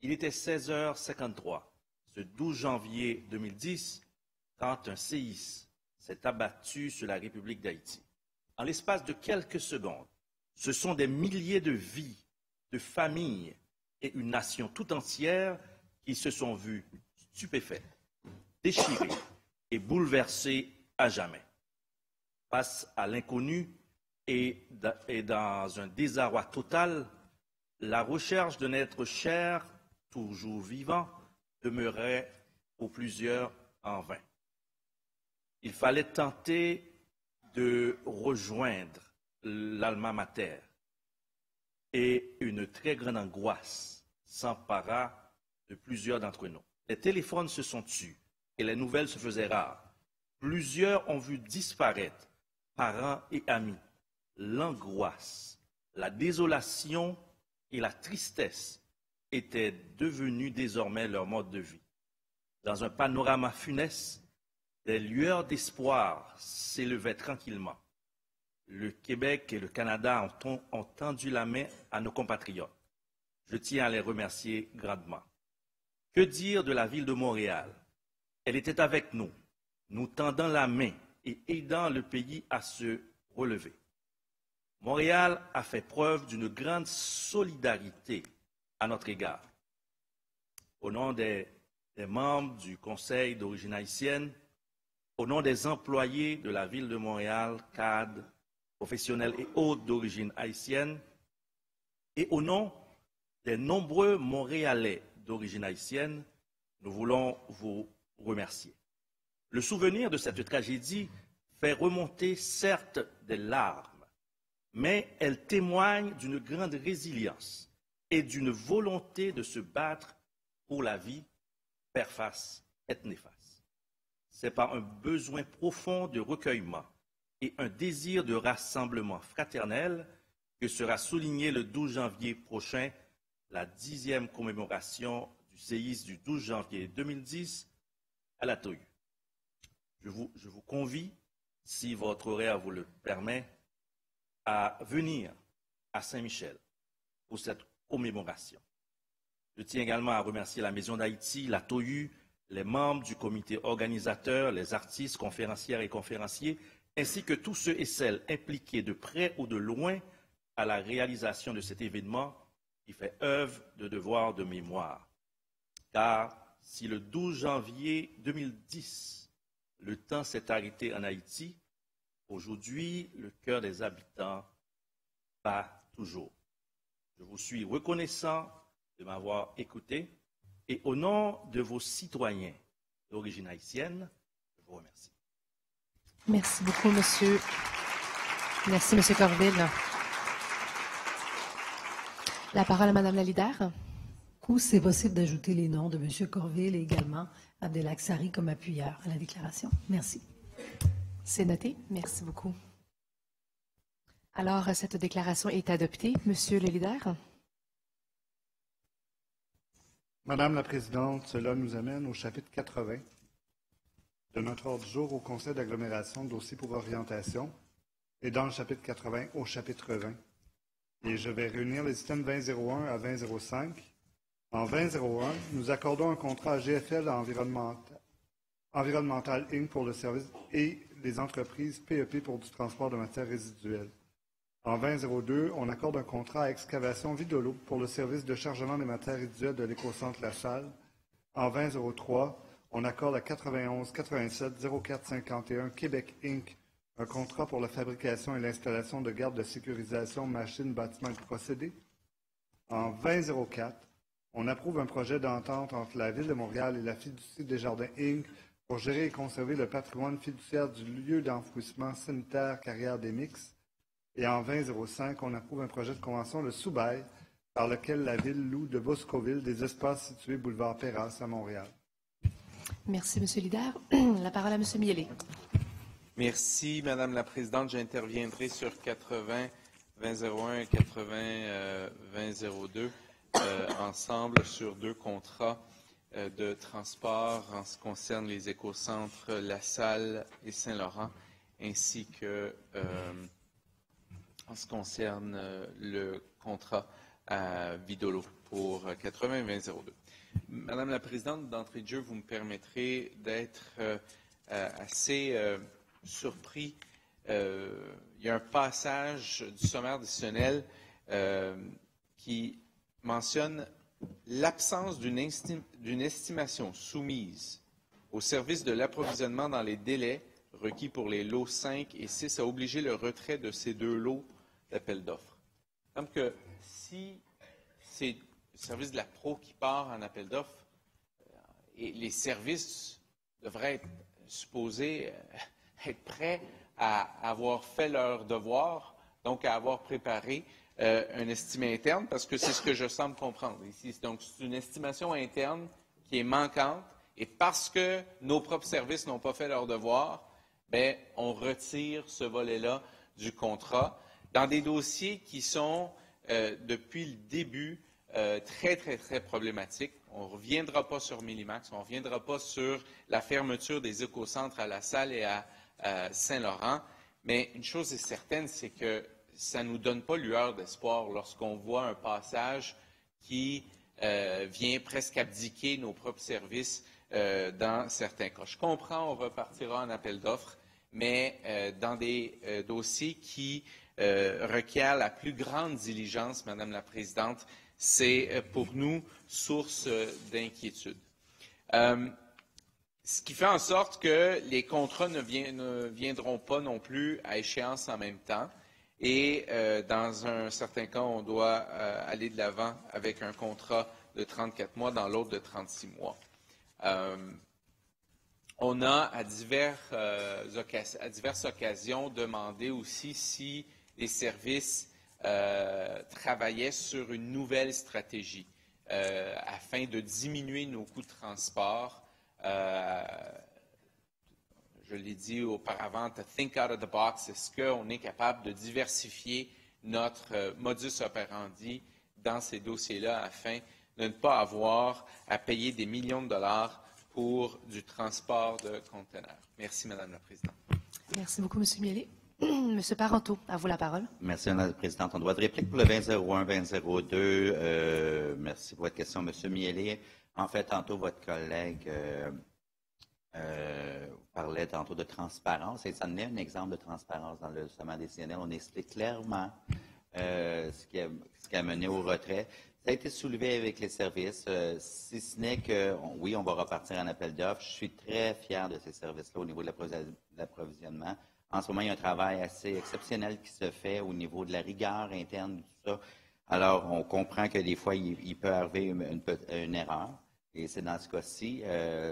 Il était 16h53, ce 12 janvier 2010, quand un séisme s'est abattu sur la République d'Haïti. En l'espace de quelques secondes, ce sont des milliers de vies, de familles et une nation tout entière qui se sont vues stupéfaites, déchirées et bouleversées à jamais. Face à l'inconnu et dans un désarroi total, la recherche d'un être cher, toujours vivant, demeurait pour plusieurs en vain. Il fallait tenter de rejoindre l'alma mater et une très grande angoisse s'empara de plusieurs d'entre nous. Les téléphones se sont tus et les nouvelles se faisaient rares. Plusieurs ont vu disparaître parents et amis. L'angoisse, la désolation et la tristesse étaient devenus désormais leur mode de vie. Dans un panorama funeste, des lueurs d'espoir s'élevaient tranquillement. Le Québec et le Canada ont tendu la main à nos compatriotes. Je tiens à les remercier grandement. Que dire de la ville de Montréal? Elle était avec nous, nous tendant la main et aidant le pays à se relever. Montréal a fait preuve d'une grande solidarité à notre égard. Au nom des membres du Conseil d'origine haïtienne, au nom des employés de la ville de Montréal, cadres, professionnels et autres d'origine haïtienne, et au nom des nombreux Montréalais d'origine haïtienne, nous voulons vous remercier. Le souvenir de cette tragédie fait remonter certes des larmes, mais elle témoigne d'une grande résilience et d'une volonté de se battre pour la vie, per face et néfaste. C'est par un besoin profond de recueillement et un désir de rassemblement fraternel que sera soulignée le 12 janvier prochain la 10e commémoration du séisme du 12 janvier 2010 à la Tohu. Je vous convie, si votre horaire vous le permet, à venir à Saint-Michel pour cette commémoration. Je tiens également à remercier la Maison d'Haïti, la Tohu, les membres du comité organisateur, les artistes, conférencières et conférenciers, ainsi que tous ceux et celles impliqués de près ou de loin à la réalisation de cet événement qui fait œuvre de devoir de mémoire. Car si le 12 janvier 2010, le temps s'est arrêté en Haïti, aujourd'hui, le cœur des habitants bat toujours. Je vous suis reconnaissant de m'avoir écouté et au nom de vos citoyens d'origine haïtienne, je vous remercie. Merci beaucoup, monsieur. Merci, monsieur Corville. La parole à madame la leader. Ou c'est possible d'ajouter les noms de monsieur Corville et également Abdelaksari comme appuyeur à la déclaration. Merci. C'est noté. Merci beaucoup. Alors, cette déclaration est adoptée. Monsieur le leader. Madame la Présidente, cela nous amène au chapitre 80 de notre ordre du jour au Conseil d'agglomération, dossier pour orientation, et dans le chapitre 80 au chapitre 20. Et je vais réunir les items 2001 à 2005. En 2001, nous accordons un contrat à GFL Environnemental Inc. pour le service et les entreprises PEP pour du transport de matières résiduelles. En 2002, on accorde un contrat à Excavation Vidolo pour le service de chargement des matières résiduelles de l'écocentre La Salle. En 2003, on accorde à 91 87 04 51 Québec Inc. un contrat pour la fabrication et l'installation de gardes de sécurisation, machines, bâtiments et procédés. En 2004, on approuve un projet d'entente entre la Ville de Montréal et la Fiducie Desjardins Inc. pour gérer et conserver le patrimoine fiduciaire du lieu d'enfouissement sanitaire Carrière des Mix. Et en 2005, on approuve un projet de convention, le sous-bail, par lequel la Ville loue de Boscoville des espaces situés boulevard Perras à Montréal. Merci, M. Lider. La parole à M. Miele. Merci, Madame la Présidente. J'interviendrai sur 80-2001 et 80-2002 ensemble sur deux contrats de transport en ce qui concerne les écocentres La Salle et Saint-Laurent, ainsi que en ce qui concerne le contrat à Vidolo pour 80-2002. Madame la Présidente, d'entrée de jeu, vous me permettrez d'être assez surpris. Il y a un passage du sommaire décisionnel qui mentionne l'absence d'une estimation soumise au service de l'approvisionnement dans les délais requis pour les lots 5 et 6 a obligé le retrait de ces deux lots d'appel d'offres. Donc, si c'est le service de la Pro qui part en appel d'offres, et les services devraient être supposés être prêts à avoir fait leur devoir, donc à avoir préparé un estimé interne, parce que c'est ce que je semble comprendre ici. Donc, c'est une estimation interne qui est manquante, et parce que nos propres services n'ont pas fait leur devoir, bien, on retire ce volet-là du contrat dans des dossiers qui sont, depuis le début, très, très, très problématiques. On ne reviendra pas sur Millimax, on ne reviendra pas sur la fermeture des écocentres à La Salle et à Saint-Laurent, mais une chose est certaine, c'est que ça ne nous donne pas lueur d'espoir lorsqu'on voit un passage qui vient presque abdiquer nos propres services dans certains cas. Je comprends, on repartira en appel d'offres, mais dans des dossiers qui requièrent la plus grande diligence, Madame la Présidente, c'est pour nous source d'inquiétude. Ce qui fait en sorte que les contrats ne viendront pas non plus à échéance en même temps. Et dans un certain cas, on doit aller de l'avant avec un contrat de 34 mois, dans l'autre de 36 mois. On a à diverses occasions demandé aussi si les services travaillaient sur une nouvelle stratégie afin de diminuer nos coûts de transport. Je l'ai dit auparavant, to think out of the box, est-ce qu'on est capable de diversifier notre modus operandi dans ces dossiers-là afin de ne pas avoir à payer des millions de dollars pour du transport de conteneurs. Merci, Madame la Présidente. Merci beaucoup, M. Miele. M. Parenteau, à vous la parole. Merci, Madame la Présidente. En droit de réplique pour le 2001-2002. Merci pour votre question, M. Miele. En fait, tantôt, votre collègue parlait tantôt de transparence et ça donnait un exemple de transparence dans le sommaire décisionnel. On explique clairement ce qui a mené au retrait. Ça a été soulevé avec les services, si ce n'est que, oui, on va repartir en appel d'offres. Je suis très fier de ces services-là au niveau de l'approvisionnement. En ce moment, il y a un travail assez exceptionnel qui se fait au niveau de la rigueur interne, tout ça. Alors, on comprend que des fois, il peut arriver une erreur, et c'est dans ce cas-ci,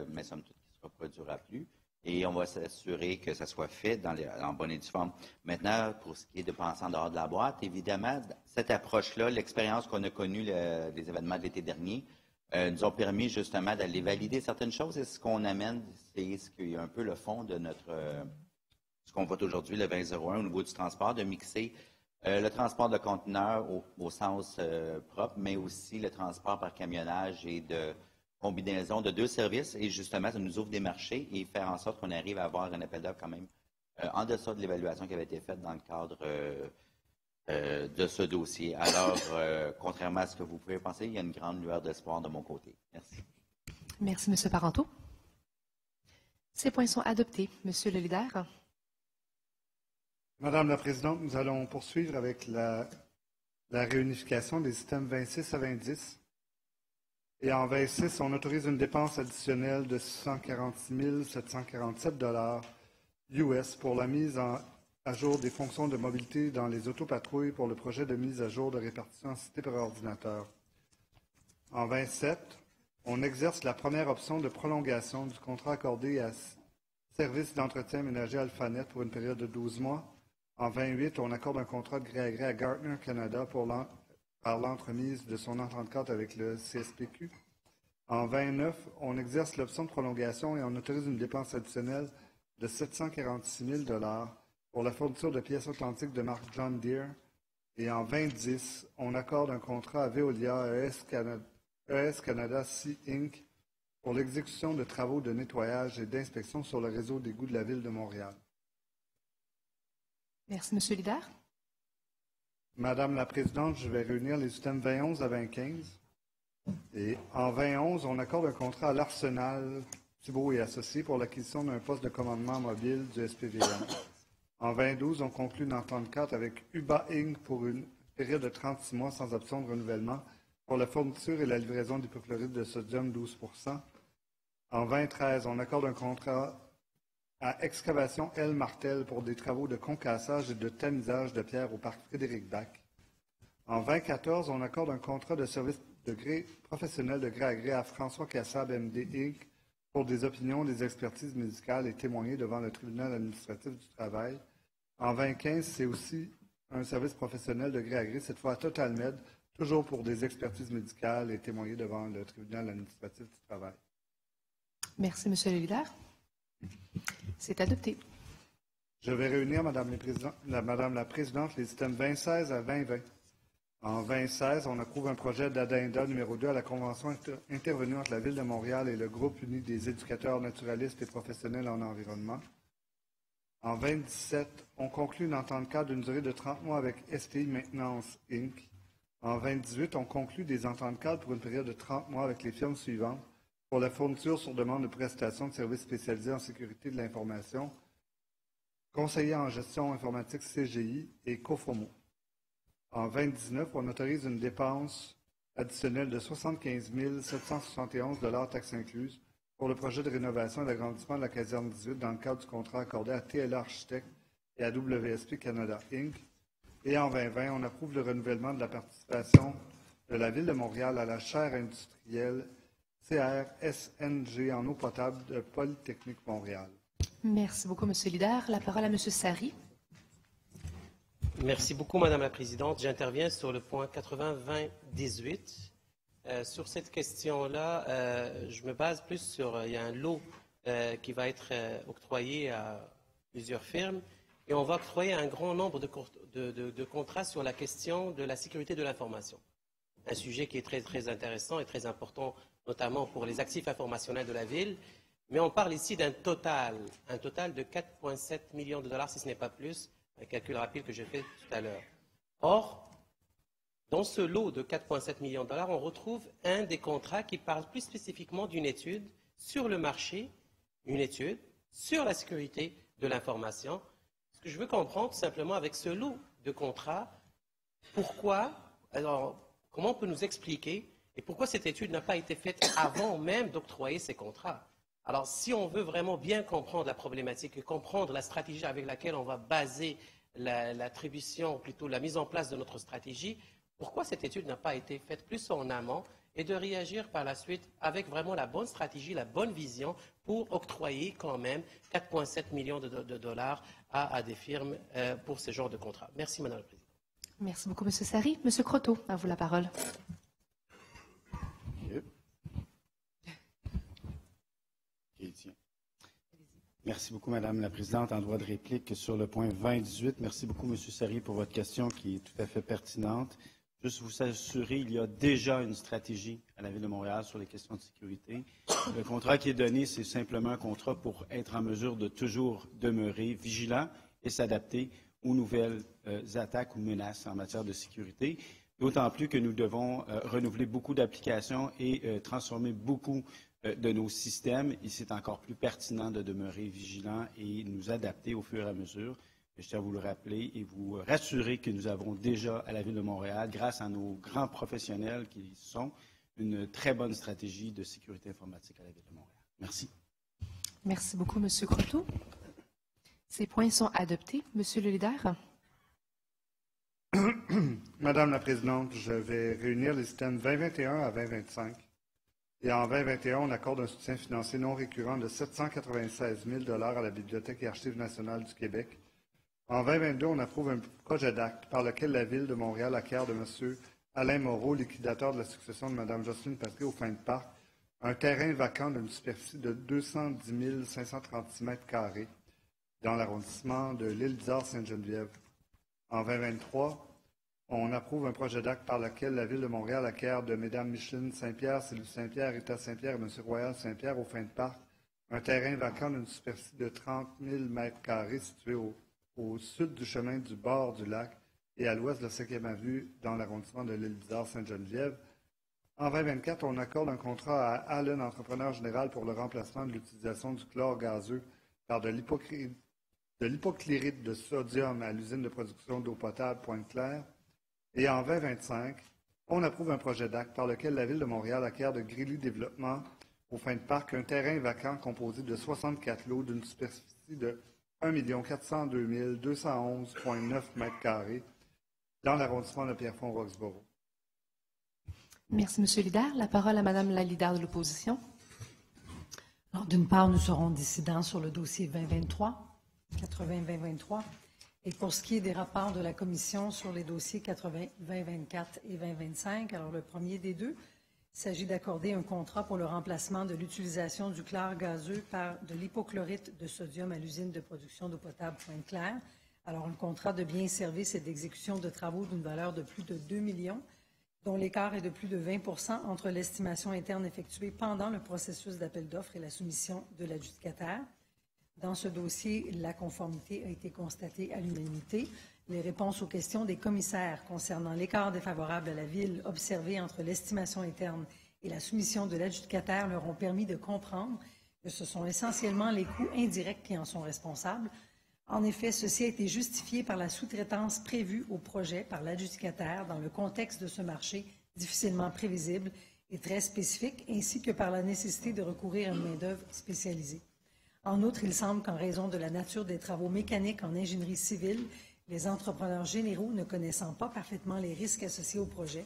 mais somme toute, qui ne se reproduira plus. Et on va s'assurer que ça soit fait en bonne et due forme. Maintenant, pour ce qui est de penser en dehors de la boîte, évidemment, cette approche-là, l'expérience qu'on a connue des événements de l'été dernier, nous ont permis justement d'aller valider certaines choses. Et ce qu'on amène, c'est ce qui est un peu le fond de ce qu'on voit aujourd'hui, le 2001, au niveau du transport, de mixer le transport de conteneurs au sens propre, mais aussi le transport par camionnage et de combinaison de deux services et justement, ça nous ouvre des marchés et faire en sorte qu'on arrive à avoir un appel d'offres quand même en deçà de l'évaluation qui avait été faite dans le cadre de ce dossier. Alors, contrairement à ce que vous pouvez penser, il y a une grande lueur d'espoir de mon côté. Merci. Merci, M. Parenteau. Ces points sont adoptés. Monsieur le leader. Madame la Présidente, nous allons poursuivre avec la réunification des systèmes 26 à 2010. Et en 26, on autorise une dépense additionnelle de 646 747 US pour la mise à jour des fonctions de mobilité dans les autopatrouilles pour le projet de mise à jour de répartition assistée par ordinateur. En 27, on exerce la première option de prolongation du contrat accordé à Service d'entretien ménager Alphanet pour une période de 12 mois. En 28, on accorde un contrat de gré à gré à Gartner Canada par l'entremise de son entente-cadre avec le CSPQ. En 29, on exerce l'option de prolongation et on autorise une dépense additionnelle de 746 000 pour la fourniture de pièces authentiques de marque John Deere. Et en 2010, on accorde un contrat à Veolia ES Canada Sea Inc. pour l'exécution de travaux de nettoyage et d'inspection sur le réseau d'égouts de la Ville de Montréal. Merci, Monsieur le leader. Madame la Présidente, je vais réunir les items 21 à 25. Et en 2011, on accorde un contrat à l'Arsenal Thibault et Associés pour l'acquisition d'un poste de commandement mobile du SPVM. En 2012, on conclut une entente-cadre avec UBA Inc. pour une période de 36 mois sans option de renouvellement pour la fourniture et la livraison d'hypochlorite de sodium 12 %. En 2013, on accorde un contrat à Excavation L. Martel pour des travaux de concassage et de tamisage de pierre au parc Frédéric-Bach. En 2014, on accorde un contrat de service de gré professionnel de gré à gré à François Cassab, MD Inc. pour des opinions, des expertises médicales et témoigner devant le tribunal administratif du travail. En 2015, c'est aussi un service professionnel de gré à gré, cette fois à TotalMed, toujours pour des expertises médicales et témoigner devant le tribunal administratif du travail. Merci, Monsieur le leader. C'est adopté. Je vais réunir, Madame la Présidente, les items 2016 à 2020. En 2016, on approuve un projet d'addenda numéro 2 à la convention intervenue entre la Ville de Montréal et le Groupe uni des éducateurs naturalistes et professionnels en environnement. En 2017, on conclut une entente-cadre d'une durée de 30 mois avec STI Maintenance Inc. En 2018, on conclut des ententes-cadres pour une période de 30 mois avec les firmes suivantes pour la fourniture sur demande de prestations de services spécialisés en sécurité de l'information, conseiller en gestion informatique CGI et Cofomo. En 2019, on autorise une dépense additionnelle de 75 771 taxes incluses pour le projet de rénovation et d'agrandissement de la caserne 18 dans le cadre du contrat accordé à TLA Architectes et à WSP Canada Inc. Et en 2020, on approuve le renouvellement de la participation de la Ville de Montréal à la chaire industrielle CRSNG en eau potable de Polytechnique Montréal. Merci beaucoup, Monsieur le leader. La parole à Monsieur Sari. Merci beaucoup, Madame la Présidente. J'interviens sur le point 80-20-18. Sur cette question-là, je me base plus sur... il y a un lot qui va être octroyé à plusieurs firmes et on va octroyer un grand nombre de contrats sur la question de la sécurité de l'information. Un sujet qui est très, très intéressant et très important, notamment pour les actifs informationnels de la Ville. Mais on parle ici d'un total de 4,7 millions de dollars, si ce n'est pas plus, un calcul rapide que j'ai fait tout à l'heure. Or, dans ce lot de 4,7 millions de dollars, on retrouve un des contrats qui parle plus spécifiquement d'une étude sur le marché, une étude sur la sécurité de l'information. Ce que je veux comprendre tout simplement avec ce lot de contrats, comment on peut nous expliquer et pourquoi cette étude n'a pas été faite avant même d'octroyer ces contrats? Alors, si on veut vraiment bien comprendre la problématique et comprendre la stratégie avec laquelle on va baser l'attribution, plutôt la mise en place de notre stratégie, pourquoi cette étude n'a pas été faite plus en amont et de réagir par la suite avec vraiment la bonne stratégie, la bonne vision pour octroyer quand même 4,7 millions de dollars à des firmes pour ce genre de contrat. Merci, Madame la Présidente. Merci beaucoup, Monsieur Sari. Monsieur Croteau, à vous la parole. Merci beaucoup, Madame la Présidente. En droit de réplique sur le point 20-18, merci beaucoup, Monsieur Sari, pour votre question qui est tout à fait pertinente. Juste vous assurer, il y a déjà une stratégie à la Ville de Montréal sur les questions de sécurité. Le contrat qui est donné, c'est simplement un contrat pour être en mesure de toujours demeurer vigilant et s'adapter aux nouvelles attaques ou menaces en matière de sécurité. D'autant plus que nous devons renouveler beaucoup d'applications et transformer beaucoup de nos systèmes. Et c'est encore plus pertinent de demeurer vigilant et nous adapter au fur et à mesure. Je tiens à vous le rappeler et vous rassurer que nous avons déjà à la Ville de Montréal, grâce à nos grands professionnels qui sont, une très bonne stratégie de sécurité informatique à la Ville de Montréal. Merci. Merci beaucoup, M. Croteau. Ces points sont adoptés. Monsieur le leader. Madame la Présidente, je vais réunir les systèmes 2021 à 2025. Et en 2021, on accorde un soutien financier non récurrent de 796 000 $ à la Bibliothèque et Archives nationales du Québec. En 2022, on approuve un projet d'acte par lequel la Ville de Montréal acquiert de M. Alain Moreau, liquidateur de la succession de Mme Jocelyne Patry au Fin de Parc, un terrain vacant d'une superficie de 210 536 mètres carrés dans l'arrondissement de l'Île-Bizarre-Sainte-Geneviève. En 2023, on approuve un projet d'acte par lequel la Ville de Montréal acquiert de Mme Micheline Saint-Pierre, Sylvie Saint-Pierre, Rita Saint-Pierre et M. Royal Saint-Pierre au Fin de Parc, un terrain vacant d'une superficie de 30 000 mètres carrés situé au sud du chemin du bord du lac et à l'ouest de la 5e avenue dans l'arrondissement de l'Île-Bizarre-Sainte-Geneviève. En 2024, on accorde un contrat à Allen Entrepreneur Général pour le remplacement de l'utilisation du chlore gazeux par de l'hypochlorite de sodium à l'usine de production d'eau potable Pointe-Claire. Et en 2025, on approuve un projet d'acte par lequel la Ville de Montréal acquiert de Grély Développement au Fin de Parc un terrain vacant composé de 64 lots d'une superficie de 1 402 211,9 mètres carrés dans l'arrondissement de Pierrefonds-Roxborough. Merci, M. le leader. La parole à Mme la leader de l'opposition. D'une part, nous serons dissidents sur le dossier 2023, 80-2023. Et pour ce qui est des rapports de la Commission sur les dossiers 80-2024 et 2025, alors le premier des deux, il s'agit d'accorder un contrat pour le remplacement de l'utilisation du chlore gazeux par de l'hypochlorite de sodium à l'usine de production d'eau potable Pointe-Claire. Alors, un contrat de biens, services et d'exécution de travaux d'une valeur de plus de 2 millions, dont l'écart est de plus de 20 % entre l'estimation interne effectuée pendant le processus d'appel d'offres et la soumission de l'adjudicataire. Dans ce dossier, la conformité a été constatée à l'unanimité. Les réponses aux questions des commissaires concernant l'écart défavorable à la Ville observé entre l'estimation interne et la soumission de l'adjudicataire leur ont permis de comprendre que ce sont essentiellement les coûts indirects qui en sont responsables. En effet, ceci a été justifié par la sous-traitance prévue au projet par l'adjudicataire dans le contexte de ce marché difficilement prévisible et très spécifique, ainsi que par la nécessité de recourir à une main-d'œuvre spécialisée. En outre, il semble qu'en raison de la nature des travaux mécaniques en ingénierie civile, les entrepreneurs généraux, ne connaissant pas parfaitement les risques associés au projet,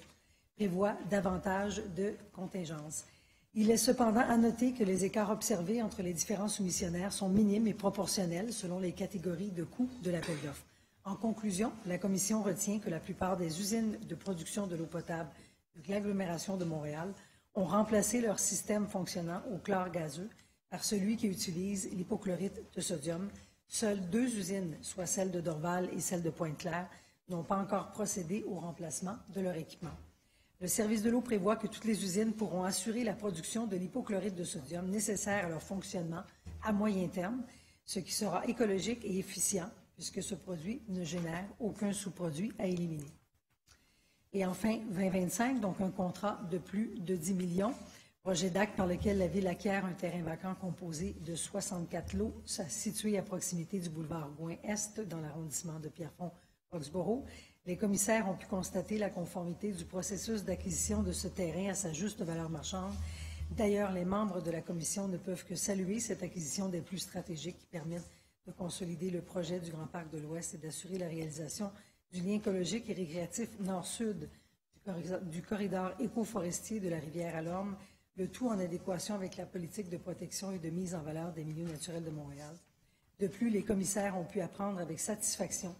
prévoient davantage de contingences. Il est cependant à noter que les écarts observés entre les différents soumissionnaires sont minimes et proportionnels selon les catégories de coûts de l'appel d'offres. En conclusion, la Commission retient que la plupart des usines de production de l'eau potable de l'agglomération de Montréal ont remplacé leur système fonctionnant au chlore gazeux par celui qui utilise l'hypochlorite de sodium. Seules 2 usines, soit celle de Dorval et celle de Pointe-Claire, n'ont pas encore procédé au remplacement de leur équipement. Le service de l'eau prévoit que toutes les usines pourront assurer la production de l'hypochlorite de sodium nécessaire à leur fonctionnement à moyen terme, ce qui sera écologique et efficient puisque ce produit ne génère aucun sous-produit à éliminer. Et enfin, 2025, donc un contrat de plus de 10 millions. Projet d'acte par lequel la Ville acquiert un terrain vacant composé de 64 lots, situé à proximité du boulevard Gouin-Est, dans l'arrondissement de Pierrefonds-Roxborough. Les commissaires ont pu constater la conformité du processus d'acquisition de ce terrain à sa juste valeur marchande. D'ailleurs, les membres de la Commission ne peuvent que saluer cette acquisition des plus stratégiques qui permettent de consolider le projet du Grand Parc de l'Ouest et d'assurer la réalisation du lien écologique et récréatif nord-sud du corridor éco-forestier de la rivière à l'Orme, le tout en adéquation avec la politique de protection et de mise en valeur des milieux naturels de Montréal. De plus, les commissaires ont pu apprendre avec satisfaction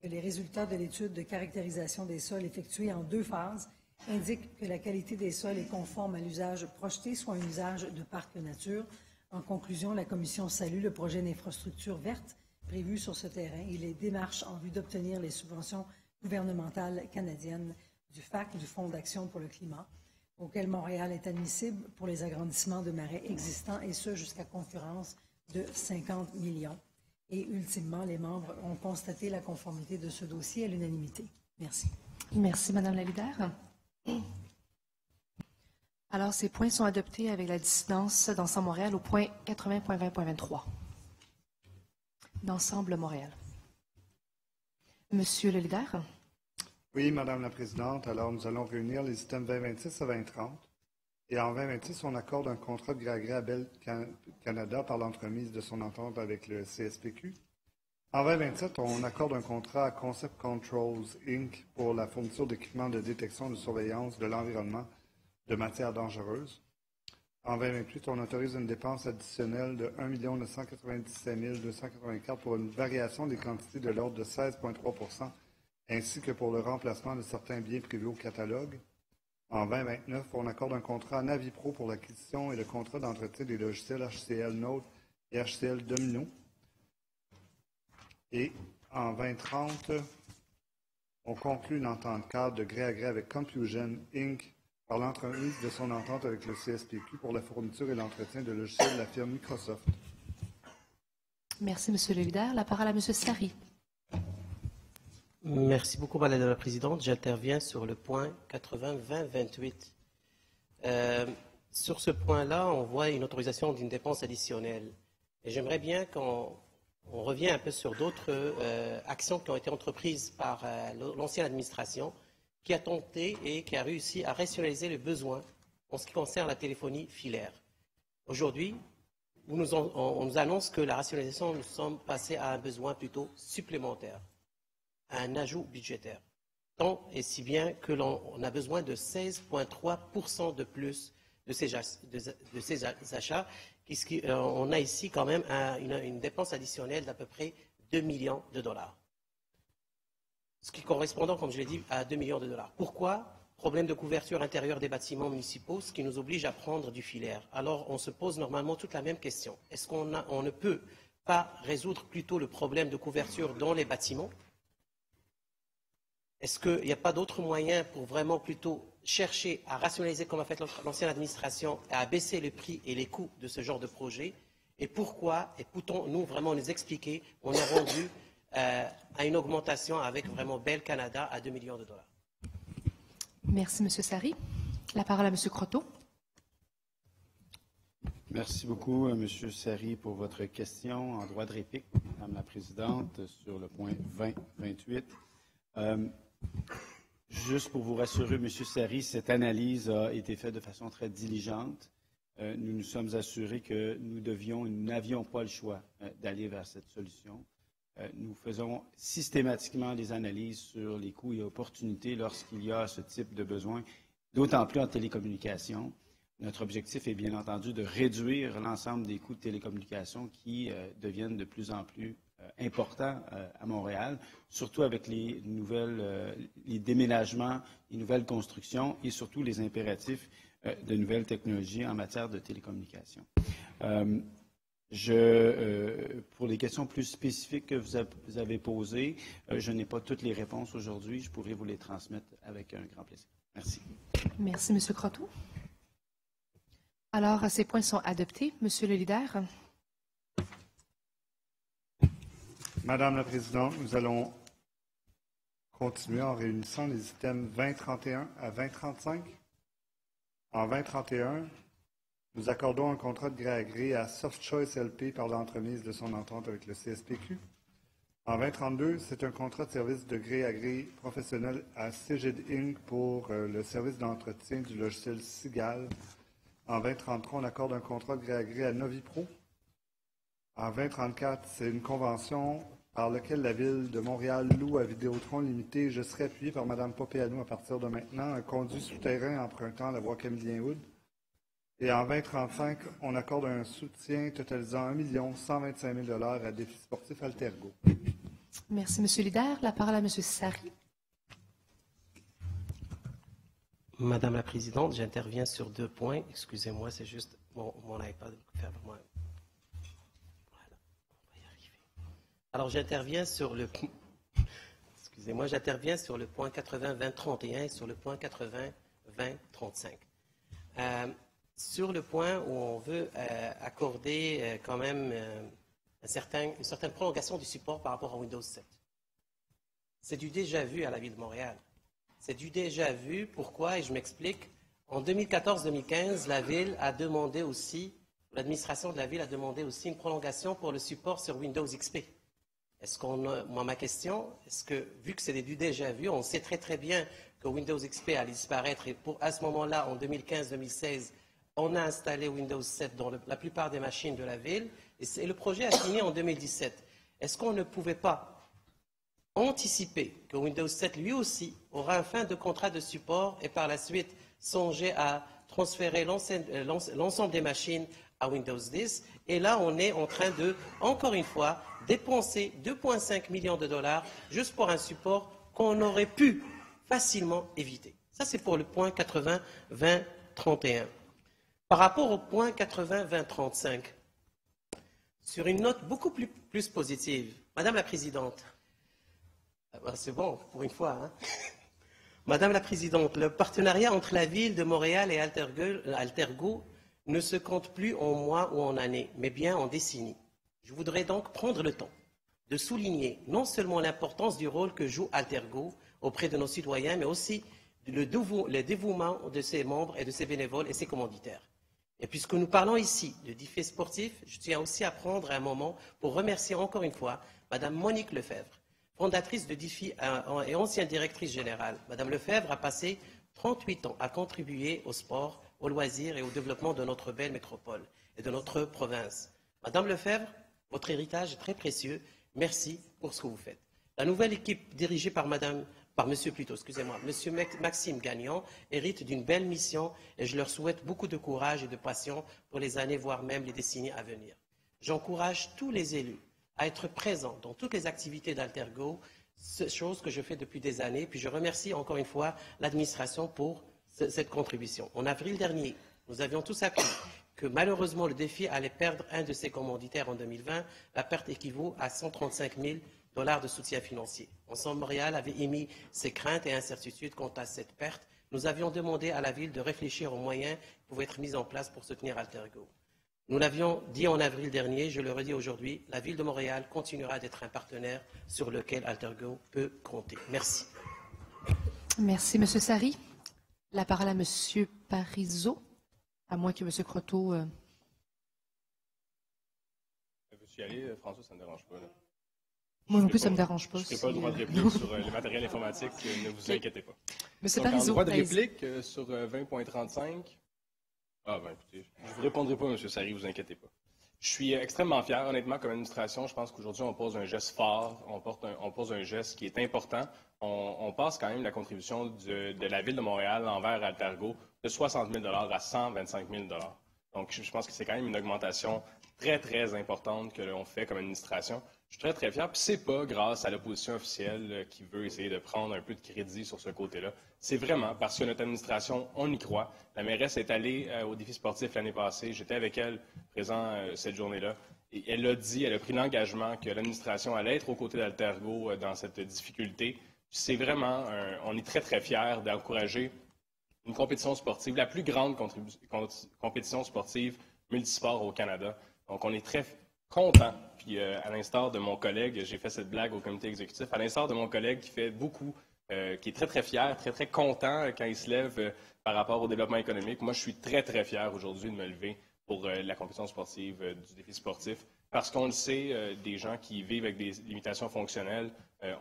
que les résultats de l'étude de caractérisation des sols effectuée en 2 phases indiquent que la qualité des sols est conforme à l'usage projeté, soit un usage de parc nature. En conclusion, la Commission salue le projet d'infrastructure verte prévu sur ce terrain et les démarches en vue d'obtenir les subventions gouvernementales canadiennes du FAC, du Fonds d'action pour le climat, auquel Montréal est admissible pour les agrandissements de marais existants, et ce jusqu'à concurrence de 50 millions. Et ultimement, les membres ont constaté la conformité de ce dossier à l'unanimité. Merci. Merci, Madame la leader. Alors, ces points sont adoptés avec la dissidence d'Ensemble Montréal au point 80.20.23. D'Ensemble Montréal. Monsieur le leader. Oui, Madame la Présidente. Alors, nous allons réunir les items 2026 à 2030. Et en 2026, on accorde un contrat de gré à gré à Bell Canada par l'entremise de son entente avec le CSPQ. En 2027, on accorde un contrat à Concept Controls, Inc. pour la fourniture d'équipements de détection et de surveillance de l'environnement de matières dangereuses. En 2028, on autorise une dépense additionnelle de 1 997 284 pour une variation des quantités de l'ordre de 16,3 % ainsi que pour le remplacement de certains biens privés au catalogue. En 2029, on accorde un contrat à Navipro pour l'acquisition et le contrat d'entretien des logiciels HCL Note et HCL Domino. Et en 2030, on conclut une entente cadre de gré à gré avec Confusion Inc. par l'entremise de son entente avec le CSPQ pour la fourniture et l'entretien de logiciels de la firme Microsoft. Merci, Monsieur le leader. La parole à Monsieur Sari. Merci beaucoup, Madame la Présidente. J'interviens sur le point 80-20-28. Sur ce point-là, on voit une autorisation d'une dépense additionnelle. Et j'aimerais bien qu'on revienne un peu sur d'autres actions qui ont été entreprises par l'ancienne administration, qui a tenté et qui a réussi à rationaliser les besoins en ce qui concerne la téléphonie filaire. Aujourd'hui, on nous annonce que la rationalisation, nous sommes passés à un besoin plutôt supplémentaire, à un ajout budgétaire. Tant et si bien que l'on a besoin de 16,3 % de plus de ces achats. On a ici quand même une dépense additionnelle d'à peu près 2 millions de dollars. Ce qui correspondant, comme je l'ai dit, à 2 millions de dollars. Pourquoi? Problème de couverture intérieure des bâtiments municipaux, ce qui nous oblige à prendre du filaire. Alors, on se pose normalement toute la même question. Est-ce qu'on ne peut pas résoudre plutôt le problème de couverture dans les bâtiments? Est-ce qu'il n'y a pas d'autres moyens pour vraiment plutôt chercher à rationaliser, comme a fait l'ancienne administration, et à baisser les prix et les coûts de ce genre de projet? Et pourquoi, et peut-on nous vraiment nous expliquer, on est rendu à une augmentation avec vraiment Bell Canada à 2 millions de dollars? Merci, M. Sari. La parole à M. Croteau. Merci beaucoup, M. Sari, pour votre question en droit de réplique, Madame la Présidente, sur le point 20-28. Juste pour vous rassurer, M. Sari, cette analyse a été faite de façon très diligente. Nous nous sommes assurés que nous n'avions pas le choix d'aller vers cette solution. Nous faisons systématiquement des analyses sur les coûts et opportunités lorsqu'il y a ce type de besoin, d'autant plus en télécommunications. Notre objectif est bien entendu de réduire l'ensemble des coûts de télécommunications qui deviennent de plus en plus importants à Montréal, surtout avec les déménagements, les nouvelles constructions et surtout les impératifs de nouvelles technologies en matière de télécommunications. Pour les questions plus spécifiques que vous avez posées, je n'ai pas toutes les réponses aujourd'hui. Je pourrais vous les transmettre avec un grand plaisir. Merci. Merci, M. Croteau. Alors, ces points sont adoptés. Monsieur le leader. Madame la Présidente, nous allons continuer en réunissant les items 2031 à 2035. En 2031, nous accordons un contrat de gré à gré à SoftChoice LP par l'entremise de son entente avec le CSPQ. En 2032, c'est un contrat de service de gré à gré professionnel à CGD Inc. pour le service d'entretien du logiciel SIGAL. En 2033, on accorde un contrat de gré à gré à Novipro. En 2034, c'est une convention par laquelle la Ville de Montréal loue à Vidéotron Limité. Je serai appuyé par Mme Popéanou à partir de maintenant, un conduit souterrain empruntant la voie Camillien-Hood. Et en 2035, on accorde un soutien totalisant 1 125 000 $ à Défi sportif Altergo. Merci, M. le leader. La parole à M. Sari. Madame la Présidente, j'interviens sur 2 points. Excusez-moi, c'est juste mon iPad faire moi. Voilà, on va y arriver. Alors, j'interviens sur le... Excusez-moi, j'interviens sur le point 80-20-31 et sur le point 80-20-35. Sur le point où on veut accorder quand même une certaine prolongation du support par rapport à Windows 7. C'est du déjà vu à la Ville de Montréal. C'est du déjà vu. Pourquoi? Et je m'explique. En 2014-2015, la Ville a demandé aussi, l'administration de la Ville a demandé aussi une prolongation pour le support sur Windows XP. Est-ce qu'on a, moi, ma question, est-ce que, vu que c'est du déjà vu, on sait très très bien que Windows XP allait disparaître et à ce moment-là, en 2015-2016, on a installé Windows 7 dans la plupart des machines de la Ville et le projet a fini en 2017. Est-ce qu'on ne pouvait pas anticiper que Windows 7, lui aussi, aura un fin de contrat de support et par la suite songer à transférer l'ensemble des machines à Windows 10. Et là, on est en train de, encore une fois, dépenser 2,5 millions de dollars juste pour un support qu'on aurait pu facilement éviter. Ça, c'est pour le point 80-20-31. Par rapport au point 80-20-35, sur une note beaucoup plus positive, Madame la Présidente, c'est bon, pour une fois, hein? Madame la Présidente, le partenariat entre la Ville de Montréal et Altergo ne se compte plus en mois ou en années, mais bien en décennies. Je voudrais donc prendre le temps de souligner non seulement l'importance du rôle que joue Altergo auprès de nos citoyens, mais aussi le dévouement de ses membres et de ses bénévoles et ses commanditaires. Et puisque nous parlons ici de défis sportifs, je tiens aussi à prendre un moment pour remercier encore une fois Madame Monique Lefebvre, fondatrice de Défi et ancienne directrice générale. Madame Lefebvre a passé 38 ans à contribuer au sport, aux loisirs et au développement de notre belle métropole et de notre province. Madame Lefebvre, votre héritage est très précieux. Merci pour ce que vous faites. La nouvelle équipe dirigée par Monsieur Maxime Gagnon hérite d'une belle mission et je leur souhaite beaucoup de courage et de passion pour les années, voire même les décennies à venir. J'encourage tous les élus à être présents dans toutes les activités d'Altergo, chose que je fais depuis des années. Puis je remercie encore une fois l'administration pour cette contribution. En avril dernier, nous avions tous appris que malheureusement le défi allait perdre un de ses commanditaires en 2020. La perte équivaut à 135 000 $ de soutien financier. Ensemble Montréal avait émis ses craintes et incertitudes quant à cette perte. Nous avions demandé à la Ville de réfléchir aux moyens qui pouvaient être mis en place pour soutenir Altergo. Nous l'avions dit en avril dernier, je le redis aujourd'hui, la Ville de Montréal continuera d'être un partenaire sur lequel Altergo peut compter. Merci. Merci, M. Sari. La parole à M. Parizeau, à moins que M. Croteau... Je veux y aller, François, ça ne me dérange pas. Là. Moi non plus, ça ne me dérange pas. Je n'ai pas le droit de réplique sur le matériel informatique, ne vous inquiétez pas. M. Parizeau, droit de réplique sur 20.35. Ah ben écoutez, je ne vous répondrai pas, M. Sari, vous inquiétez pas. Je suis extrêmement fier, honnêtement, comme administration. Je pense qu'aujourd'hui, on pose un geste fort, on pose un geste qui est important. On passe quand même la contribution de la Ville de Montréal envers Altergo de 60 000 $ à 125 000 $. Donc, je pense que c'est quand même une augmentation très, très importante que l'on fait comme administration. Je suis très, très fier. Puis c'est pas grâce à l'opposition officielle qui veut essayer de prendre un peu de crédit sur ce côté-là. C'est vraiment parce que notre administration, on y croit. La mairesse est allée au défi sportif l'année passée. J'étais avec elle présent cette journée-là. Et elle a dit, elle a pris l'engagement que l'administration allait être aux côtés d'Altergo dans cette difficulté. C'est vraiment, on est très, très fiers d'encourager une compétition sportive, la plus grande compétition sportive multisport au Canada. Donc, on est très content. Puis, à l'instar de mon collègue, j'ai fait cette blague au comité exécutif, à l'instar de mon collègue qui fait beaucoup, qui est très, très fier, très, très content quand il se lève par rapport au développement économique. Moi, je suis très, très fier aujourd'hui de me lever pour la compétition sportive du défi sportif. Parce qu'on le sait, des gens qui vivent avec des limitations fonctionnelles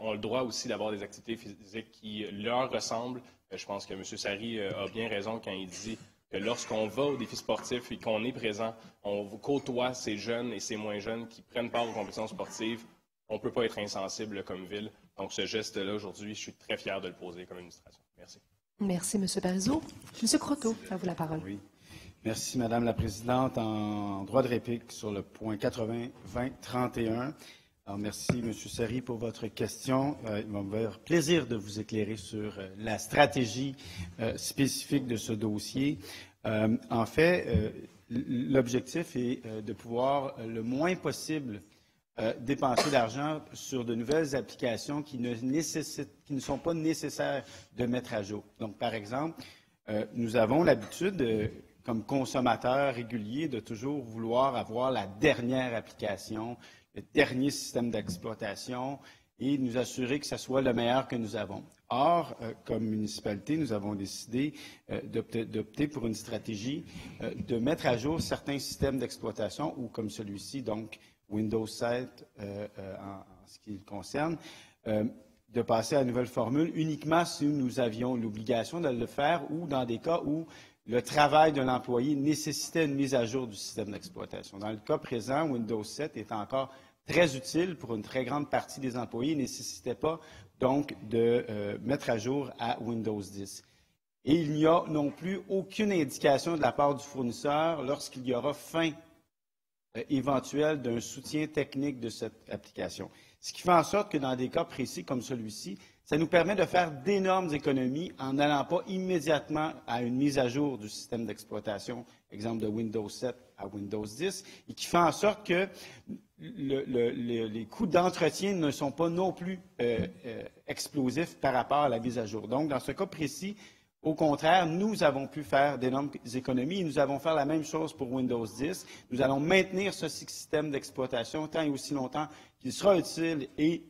ont le droit aussi d'avoir des activités physiques qui leur ressemblent. Je pense que M. Sari a bien raison quand il dit que lorsqu'on va au défi sportif et qu'on est présent, on côtoie ces jeunes et ces moins jeunes qui prennent part aux compétitions sportives. On ne peut pas être insensible comme ville. Donc, ce geste-là, aujourd'hui, je suis très fier de le poser comme administration. Merci. Merci, M. Parizeau. M. Croteau, à vous la parole. Oui. Merci, Madame la Présidente. En droit de réplique sur le point 80-20-31. Alors, merci, M. Sari, pour votre question. Il va me faire plaisir de vous éclairer sur la stratégie spécifique de ce dossier. En fait, l'objectif est de pouvoir le moins possible dépenser d'argent sur de nouvelles applications qui ne sont pas nécessaires de mettre à jour. Donc, par exemple, nous avons l'habitude, comme consommateurs réguliers, de toujours vouloir avoir la dernière application, le dernier système d'exploitation et nous assurer que ce soit le meilleur que nous avons. Or, comme municipalité, nous avons décidé d'opter pour une stratégie de mettre à jour certains systèmes d'exploitation ou comme celui-ci, donc Windows 7 en ce qui le concerne, de passer à la nouvelle formule uniquement si nous avions l'obligation de le faire ou dans des cas où le travail de l'employé nécessitait une mise à jour du système d'exploitation. Dans le cas présent, Windows 7 est encore très utile pour une très grande partie des employés et ne nécessitait pas donc de mettre à jour à Windows 10. Et il n'y a non plus aucune indication de la part du fournisseur lorsqu'il y aura fin éventuelle d'un soutien technique de cette application. Ce qui fait en sorte que dans des cas précis comme celui-ci, ça nous permet de faire d'énormes économies en n'allant pas immédiatement à une mise à jour du système d'exploitation, exemple de Windows 7 à Windows 10, et qui fait en sorte que les coûts d'entretien ne sont pas non plus explosifs par rapport à la mise à jour. Donc, dans ce cas précis, au contraire, nous avons pu faire d'énormes économies et nous allons faire la même chose pour Windows 10. Nous allons maintenir ce système d'exploitation tant et aussi longtemps qu'il sera utile et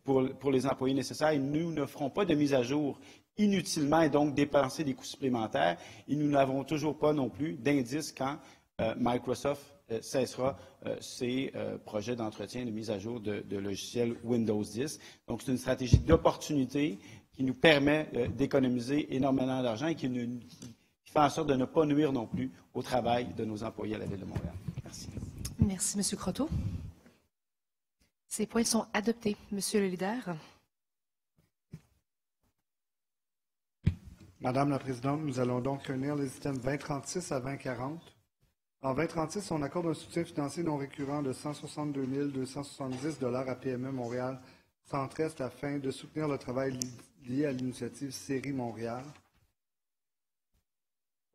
pour les employés nécessaires. Et nous ne ferons pas de mise à jour inutilement et donc dépenser des coûts supplémentaires. Et nous n'avons toujours pas non plus d'indice quand Microsoft cessera ses projets d'entretien et de mise à jour de logiciels Windows 10. Donc, c'est une stratégie d'opportunité qui nous permet d'économiser énormément d'argent et qui fait en sorte de ne pas nuire non plus au travail de nos employés à la Ville de Montréal. Merci. Merci, M. Croteau. Ces points sont adoptés. Monsieur le leader. Madame la Présidente, nous allons donc réunir les items 2036 à 2040. En 2036, on accorde un soutien financier non récurrent de 162 270 $ à PME Montréal Centre-Est afin de soutenir le travail lié à l'initiative Série Montréal.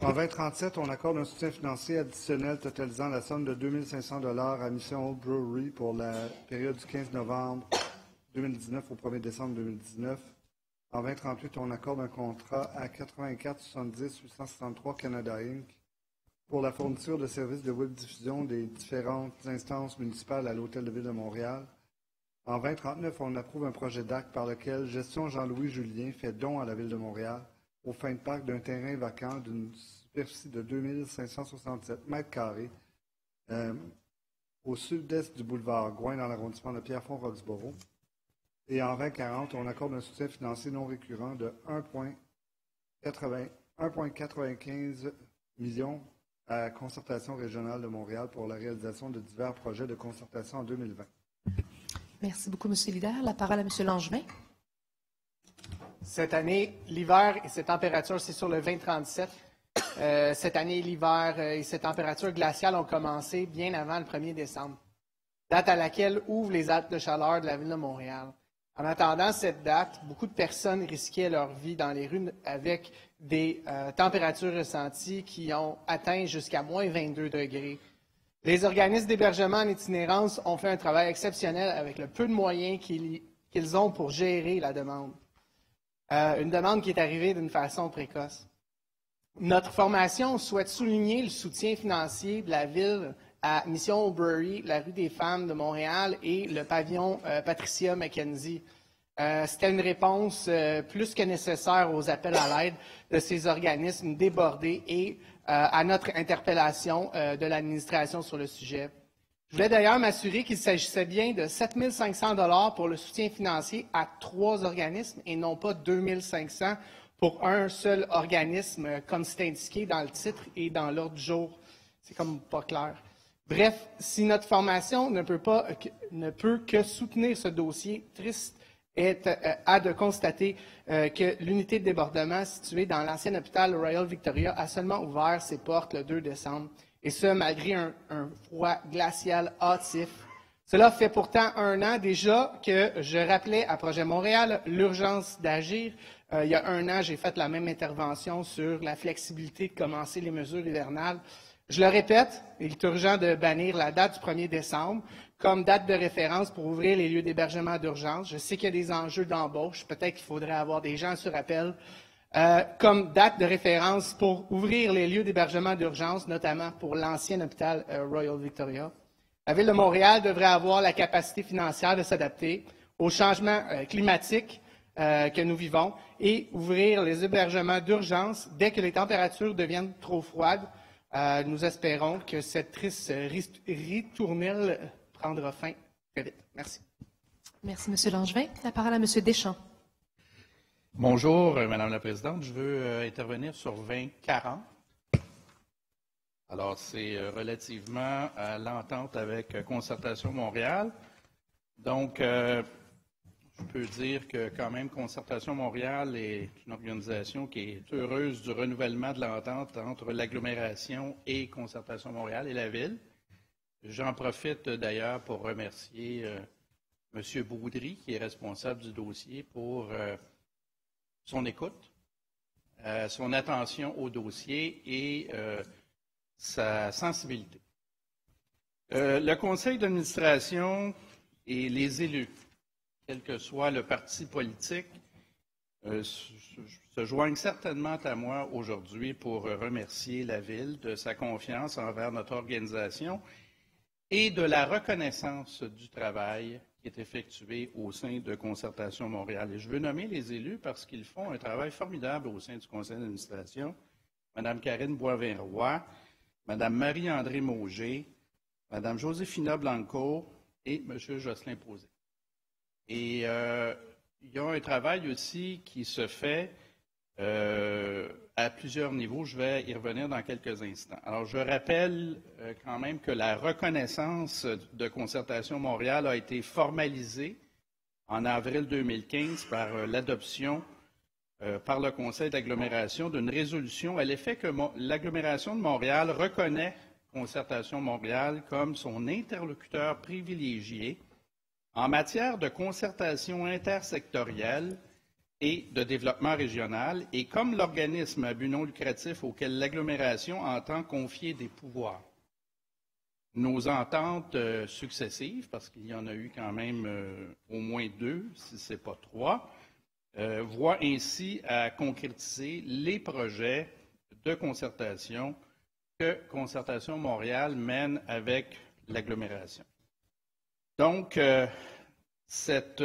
En 2037, on accorde un soutien financier additionnel totalisant la somme de 2 500 $ à Mission Old Brewery pour la période du 15 novembre 2019 au 1er décembre 2019. En 2038, on accorde un contrat à 84 70 863 Canada Inc. pour la fourniture de services de web diffusion des différentes instances municipales à l'Hôtel de Ville de Montréal. En 2039, on approuve un projet d'acte par lequel Gestion Jean-Louis Julien fait don à la Ville de Montréal aux fins de parc d'un terrain vacant d'une superficie de 2 567 mètres carrés au sud-est du boulevard Gouin dans l'arrondissement de Pierrefonds-Roxborough. Et en 2040, on accorde un soutien financier non récurrent de 1,95 million à la Concertation régionale de Montréal pour la réalisation de divers projets de concertation en 2020. Merci beaucoup, M. le leader. La parole à M. Langevin. Cette année, l'hiver et ses températures, c'est sur le 2037. Cette année, l'hiver et ses températures glaciales ont commencé bien avant le 1er décembre, date à laquelle ouvrent les actes de chaleur de la Ville de Montréal. En attendant cette date, beaucoup de personnes risquaient leur vie dans les rues avec des températures ressenties qui ont atteint jusqu'à moins 22 degrés. Les organismes d'hébergement en itinérance ont fait un travail exceptionnel avec le peu de moyens qu'ils ont pour gérer la demande. Une demande qui est arrivée d'une façon précoce. Notre formation souhaite souligner le soutien financier de la Ville à Mission Old Brewery, la rue des Femmes de Montréal et le pavillon Patricia McKenzie. C'était une réponse plus que nécessaire aux appels à l'aide de ces organismes débordés et à notre interpellation de l'administration sur le sujet. Je voulais d'ailleurs m'assurer qu'il s'agissait bien de 7 500 $ pour le soutien financier à 3 organismes et non pas 2 500 pour un seul organisme, comme c'est indiqué dans le titre et dans l'ordre du jour. C'est comme pas clair. Bref, si notre formation ne peut que soutenir ce dossier triste, a de constater que l'unité de débordement située dans l'ancien hôpital Royal Victoria a seulement ouvert ses portes le 2 décembre, et ce, malgré un froid glacial hâtif. Cela fait pourtant 1 an déjà que je rappelais à Projet Montréal l'urgence d'agir. Il y a 1 an, j'ai fait la même intervention sur la flexibilité de commencer les mesures hivernales. Je le répète, il est urgent de bannir la date du 1er décembre comme date de référence pour ouvrir les lieux d'hébergement d'urgence. Je sais qu'il y a des enjeux d'embauche. Peut-être qu'il faudrait avoir des gens sur appel. Comme date de référence pour ouvrir les lieux d'hébergement d'urgence, notamment pour l'ancien hôpital Royal Victoria. La Ville de Montréal devrait avoir la capacité financière de s'adapter aux changements climatiques que nous vivons et ouvrir les hébergements d'urgence dès que les températures deviennent trop froides. Nous espérons que cette triste ritournelle prendra fin très vite. Merci. Merci, M. Langevin. La parole à M. Deschamps. Bonjour, Madame la Présidente. Je veux intervenir sur 2040. Alors, c'est relativement à l'entente avec Concertation Montréal. Donc, je peux dire que quand même, Concertation Montréal est une organisation qui est heureuse du renouvellement de l'entente entre l'agglomération et Concertation Montréal et la Ville. J'en profite d'ailleurs pour remercier M. Boudry, qui est responsable du dossier, pour son écoute, son attention au dossier et sa sensibilité. Le conseil d'administration et les élus, quel que soit le parti politique, se joignent certainement à moi aujourd'hui pour remercier la Ville de sa confiance envers notre organisation et de la reconnaissance du travail qui est effectué au sein de Concertation Montréal. Et je veux nommer les élus parce qu'ils font un travail formidable au sein du conseil d'administration. Mme Karine Boivin-Roy, Mme Marie-André Mauger, Mme Josefina Blanco et M. Jocelyn Posé. Et il y a un travail aussi qui se fait à plusieurs niveaux. Je vais y revenir dans quelques instants. Alors, je rappelle quand même que la reconnaissance de Concertation Montréal a été formalisée en avril 2015 par l'adoption par le Conseil d'agglomération d'une résolution à l'effet que l'agglomération de Montréal reconnaît Concertation Montréal comme son interlocuteur privilégié en matière de concertation intersectorielle et de développement régional, et comme l'organisme à but non lucratif auquel l'agglomération entend confier des pouvoirs. Nos ententes successives, parce qu'il y en a eu quand même au moins 2, si ce n'est pas 3, voient ainsi à concrétiser les projets de concertation que Concertation Montréal mène avec l'agglomération. Donc, cette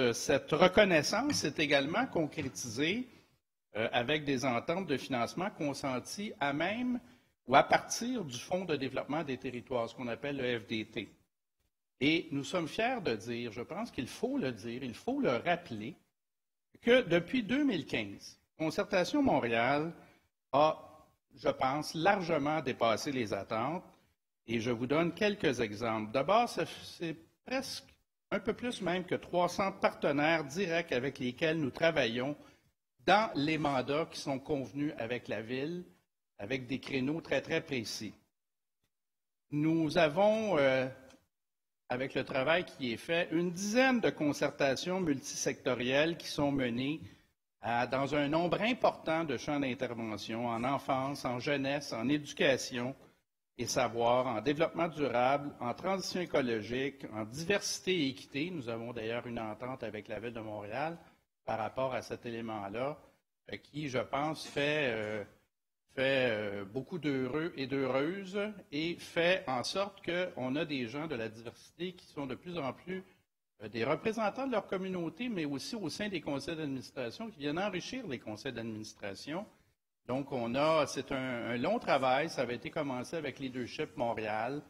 reconnaissance est également concrétisée avec des ententes de financement consenties à même ou à partir du Fonds de développement des territoires, ce qu'on appelle le FDT. Et nous sommes fiers de dire, je pense qu'il faut le dire, il faut le rappeler, que depuis 2015, Concertation Montréal a, je pense, largement dépassé les attentes. Et je vous donne quelques exemples. D'abord, c'est presque un peu plus même que 300 partenaires directs avec lesquels nous travaillons dans les mandats qui sont convenus avec la Ville, avec des créneaux très, très précis. Nous avons, avec le travail qui est fait, une dizaine de concertations multisectorielles qui sont menées dans un nombre important de champs d'intervention, en enfance, en jeunesse, en éducation et savoir, en développement durable, en transition écologique, en diversité et équité. Nous avons d'ailleurs une entente avec la Ville de Montréal par rapport à cet élément-là, qui, je pense, fait beaucoup d'heureux et d'heureuses et fait en sorte qu'on a des gens de la diversité qui sont de plus en plus des représentants de leur communauté, mais aussi au sein des conseils d'administration, qui viennent enrichir les conseils d'administration. Donc, c'est un long travail. Ça avait été commencé avec Leadership Montréal.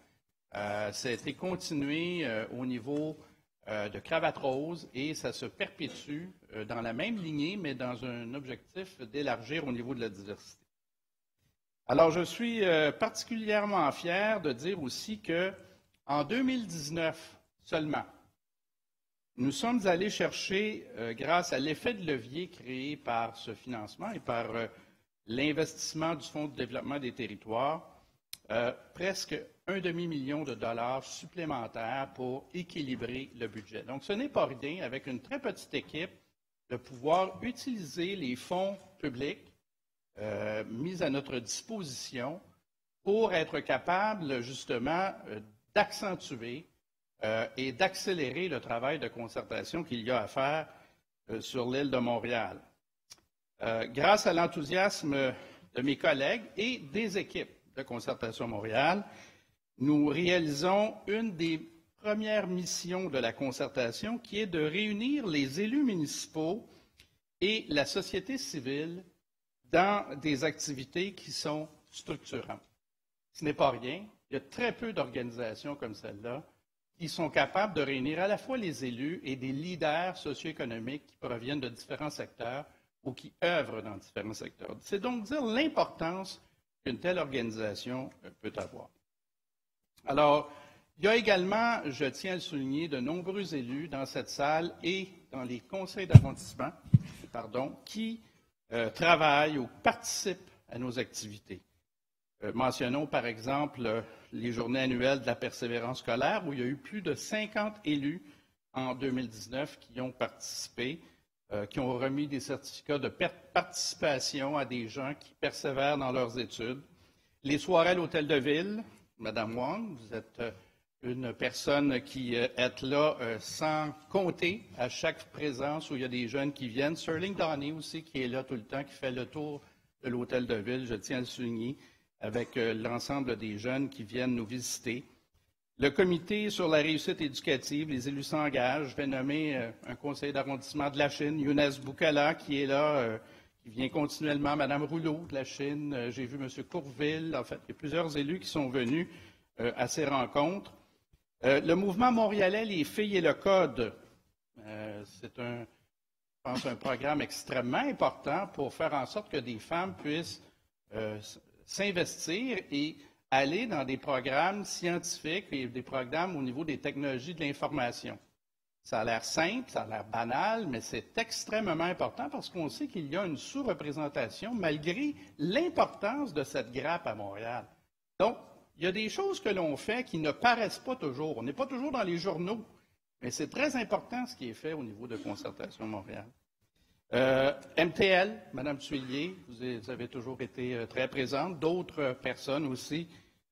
Ça a été continué au niveau de Cravate Rose et ça se perpétue dans la même lignée, mais dans un objectif d'élargir au niveau de la diversité. Alors, je suis particulièrement fier de dire aussi qu'en 2019 seulement, nous sommes allés chercher, grâce à l'effet de levier créé par ce financement et par l'investissement du Fonds de développement des territoires, presque un demi-million de dollars supplémentaires pour équilibrer le budget. Donc, ce n'est pas rien, avec une très petite équipe, de pouvoir utiliser les fonds publics mis à notre disposition pour être capable, justement, d'accentuer et d'accélérer le travail de concertation qu'il y a à faire sur l'île de Montréal. Grâce à l'enthousiasme de mes collègues et des équipes de Concertation Montréal, nous réalisons une des premières missions de la concertation qui est de réunir les élus municipaux et la société civile dans des activités qui sont structurantes. Ce n'est pas rien. Il y a très peu d'organisations comme celle-là qui sont capables de réunir à la fois les élus et des leaders socio-économiques qui proviennent de différents secteurs ou qui œuvrent dans différents secteurs. C'est donc dire l'importance qu'une telle organisation peut avoir. Alors, il y a également, je tiens à le souligner, de nombreux élus dans cette salle et dans les conseils d'arrondissement, qui travaillent ou participent à nos activités. Mentionnons par exemple les journées annuelles de la persévérance scolaire, où il y a eu plus de 50 élus en 2019 qui ont participé, qui ont remis des certificats de participation à des gens qui persévèrent dans leurs études. Les soirées à l'Hôtel de Ville, Madame Wong, vous êtes une personne qui est là sans compter à chaque présence où il y a des jeunes qui viennent. Sterling Downey aussi, qui est là tout le temps, qui fait le tour de l'Hôtel de Ville, je tiens à le souligner, avec l'ensemble des jeunes qui viennent nous visiter. Le comité sur la réussite éducative, les élus s'engagent. Je vais nommer un conseiller d'arrondissement de la Chine, Younes Boukala, qui est là, qui vient continuellement, Mme Rouleau de la Chine, j'ai vu M. Courville. En fait, il y a plusieurs élus qui sont venus à ces rencontres. Le mouvement montréalais, les filles et le code, c'est je pense, un programme extrêmement important pour faire en sorte que des femmes puissent s'investir et aller dans des programmes scientifiques et des programmes au niveau des technologies de l'information. Ça a l'air simple, ça a l'air banal, mais c'est extrêmement important parce qu'on sait qu'il y a une sous-représentation malgré l'importance de cette grappe à Montréal. Donc, il y a des choses que l'on fait qui ne paraissent pas toujours. On n'est pas toujours dans les journaux, mais c'est très important ce qui est fait au niveau de Concertation Montréal. MTL, Mme Tuillier, vous avez toujours été très présente. D'autres personnes aussi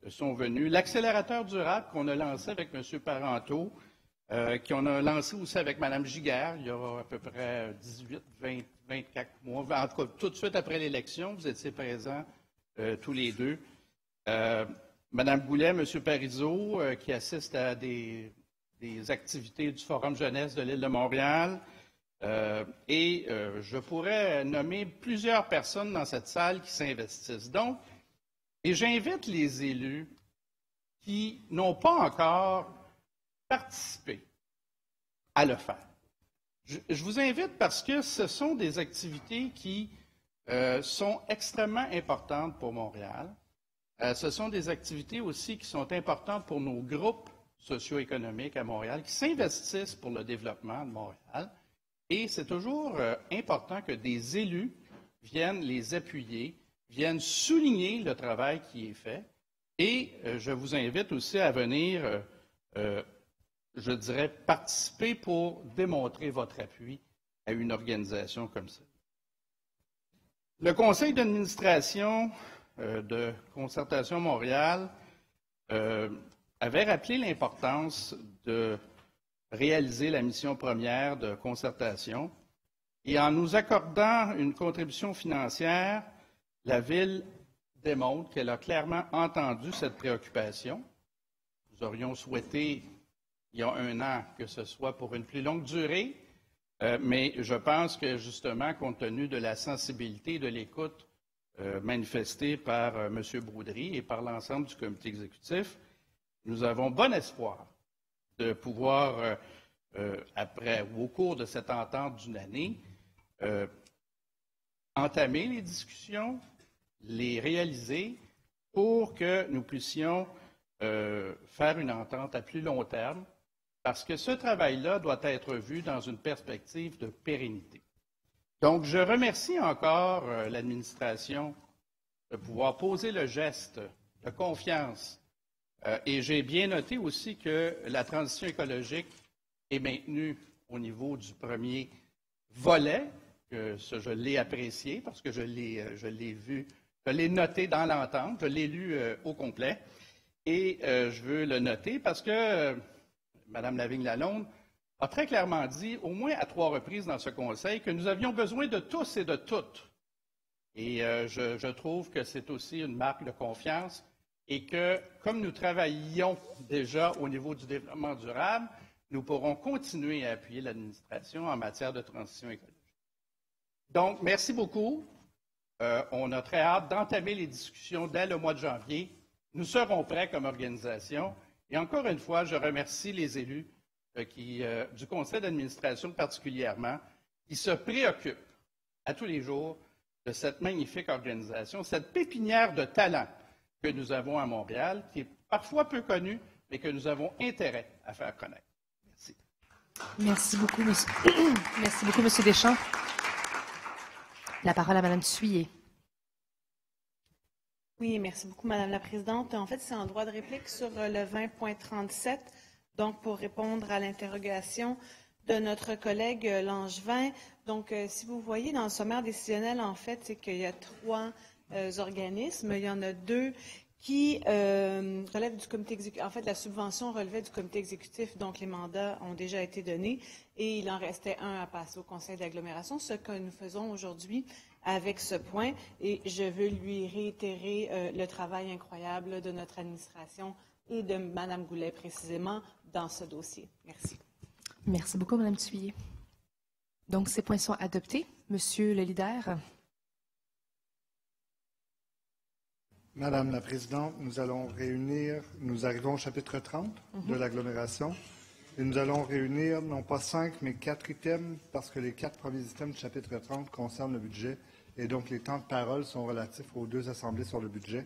sont venues. L'accélérateur durable qu'on a lancé avec M. Parenteau, qu'on a lancé aussi avec Mme Giguère, il y a à peu près 18, 20, 24 mois. En tout cas, tout de suite après l'élection, vous étiez présents tous les deux. Mme Goulet, M. Parizeau, qui assistent à des activités du Forum jeunesse de l'île de Montréal. Je pourrais nommer plusieurs personnes dans cette salle qui s'investissent. Donc, et j'invite les élus qui n'ont pas encore participé à le faire. Je vous invite parce que ce sont des activités qui sont extrêmement importantes pour Montréal. Ce sont des activités aussi qui sont importantes pour nos groupes socio-économiques à Montréal, qui s'investissent pour le développement de Montréal. Et c'est toujours important que des élus viennent les appuyer, viennent souligner le travail qui est fait. Et je vous invite aussi à venir, je dirais, participer pour démontrer votre appui à une organisation comme ça. Le conseil d'administration de Concertation Montréal avait rappelé l'importance de réaliser la mission première de concertation. Et en nous accordant une contribution financière, la Ville démontre qu'elle a clairement entendu cette préoccupation. Nous aurions souhaité, il y a un an, que ce soit pour une plus longue durée, mais je pense que, justement, compte tenu de la sensibilité et de l'écoute manifestée par M. Broudry et par l'ensemble du comité exécutif, nous avons bon espoir de pouvoir, après ou au cours de cette entente d'une année, entamer les discussions, les réaliser pour que nous puissions faire une entente à plus long terme, parce que ce travail-là doit être vu dans une perspective de pérennité. Donc, je remercie encore l'administration de pouvoir poser le geste de confiance. Et j'ai bien noté aussi que la transition écologique est maintenue au niveau du premier volet, que je l'ai apprécié parce que je l'ai vu, je l'ai noté dans l'entente, je l'ai lu au complet. Et je veux le noter parce que Mme Lavigne-Lalonde, a très clairement dit, au moins à 3 reprises dans ce Conseil, que nous avions besoin de tous et de toutes. Et je trouve que c'est aussi une marque de confiance et que, comme nous travaillons déjà au niveau du développement durable, nous pourrons continuer à appuyer l'administration en matière de transition écologique. Donc, merci beaucoup. On a très hâte d'entamer les discussions dès le mois de janvier. Nous serons prêts comme organisation. Et encore une fois, je remercie les élus du conseil d'administration particulièrement, qui se préoccupent à tous les jours de cette magnifique organisation, cette pépinière de talent que nous avons à Montréal, qui est parfois peu connue, mais que nous avons intérêt à faire connaître. Merci. Merci beaucoup, monsieur. Merci beaucoup, monsieur Deschamps. La parole à Mme Thuillier. Oui, merci beaucoup, Madame la Présidente. En fait, c'est en droit de réplique sur le 20.37, donc pour répondre à l'interrogation de notre collègue Langevin. Donc, si vous voyez dans le sommaire décisionnel, en fait, c'est qu'il y a 3 organismes. Il y en a 2 qui relèvent du comité exécutif. En fait, la subvention relevait du comité exécutif, donc les mandats ont déjà été donnés et il en restait un à passer au conseil d'agglomération, ce que nous faisons aujourd'hui avec ce point. Et je veux lui réitérer le travail incroyable de notre administration et de Mme Goulet précisément dans ce dossier. Merci. Merci beaucoup, Mme Thuillier. Donc, ces points sont adoptés. Monsieur le leader. Madame la Présidente, nous arrivons au chapitre 30 de l'agglomération, et nous allons réunir non pas 5, mais 4 items, parce que les 4 premiers items du chapitre 30 concernent le budget, et donc les temps de parole sont relatifs aux 2 assemblées sur le budget.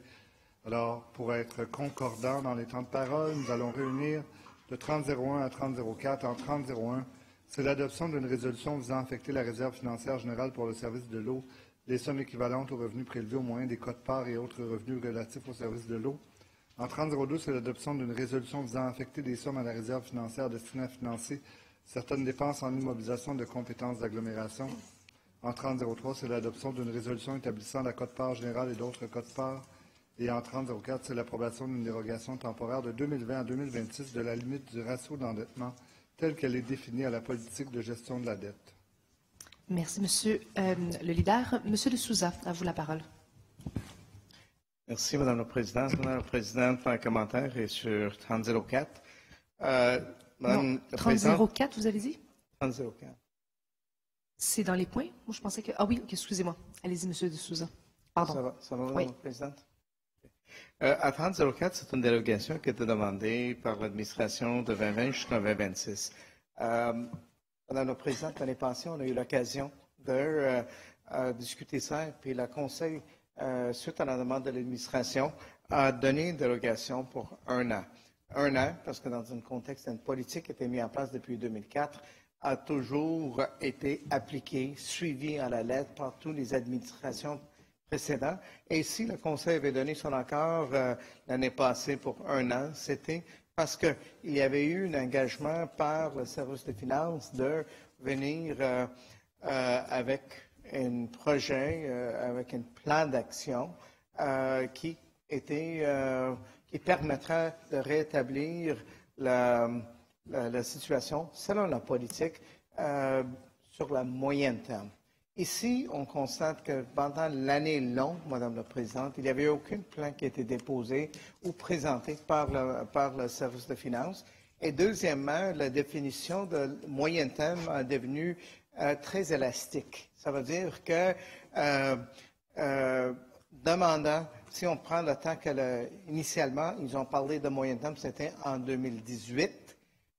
Alors, pour être concordants dans les temps de parole, nous allons réunir de 30.01 à 30.04. En 30.01, c'est l'adoption d'une résolution visant à affecter la réserve financière générale pour le service de l'eau, les sommes équivalentes aux revenus prélevés au moyen des quotes-parts et autres revenus relatifs au service de l'eau. En 30.02, c'est l'adoption d'une résolution visant à affecter des sommes à la réserve financière destinée à financer certaines dépenses en immobilisation de compétences d'agglomération. En 30.03, c'est l'adoption d'une résolution établissant la quote-part générale et d'autres quotes-parts. Et en 30.04, c'est l'approbation d'une dérogation temporaire de 2020 à 2026 de la limite du ratio d'endettement telle qu'elle est définie à la politique de gestion de la dette. Merci, Monsieur le leader. Monsieur de Souza, à vous la parole. Merci, Madame la Présidente. Madame la Présidente, un commentaire est sur 30.04. Non, 30.04, vous avez dit? 30.04. C'est dans les points? Moi, je pensais que... Ah oui, okay, excusez-moi. Allez-y, Monsieur de Souza. Pardon. Ça va, oui. Madame la Présidente? À 30.04, c'est une dérogation qui a été demandée par l'administration de 2020 jusqu'en 2026. Madame la Présidente, l'année passée, on a eu l'occasion de discuter ça, puis le Conseil, suite à la demande de l'administration, a donné une dérogation pour 1 an. 1 an, parce que dans un contexte, une politique qui a été mise en place depuis 2004, a toujours été appliquée, suivie à la lettre par toutes les administrations précédentes. Et si le Conseil avait donné son accord l'année passée pour 1 an, c'était parce qu'il y avait eu un engagement par le service des finances de venir avec un projet, avec un plan d'action qui permettrait de rétablir la situation selon la politique sur le moyen terme. Ici, on constate que pendant l'année longue, Madame la Présidente, il n'y avait aucun plan qui a été déposé ou présenté par le service de finances. Et deuxièmement, la définition de moyen terme est devenue très élastique. Ça veut dire que demandant, si on prend le temps initialement, ils ont parlé de moyen terme, c'était en 2018.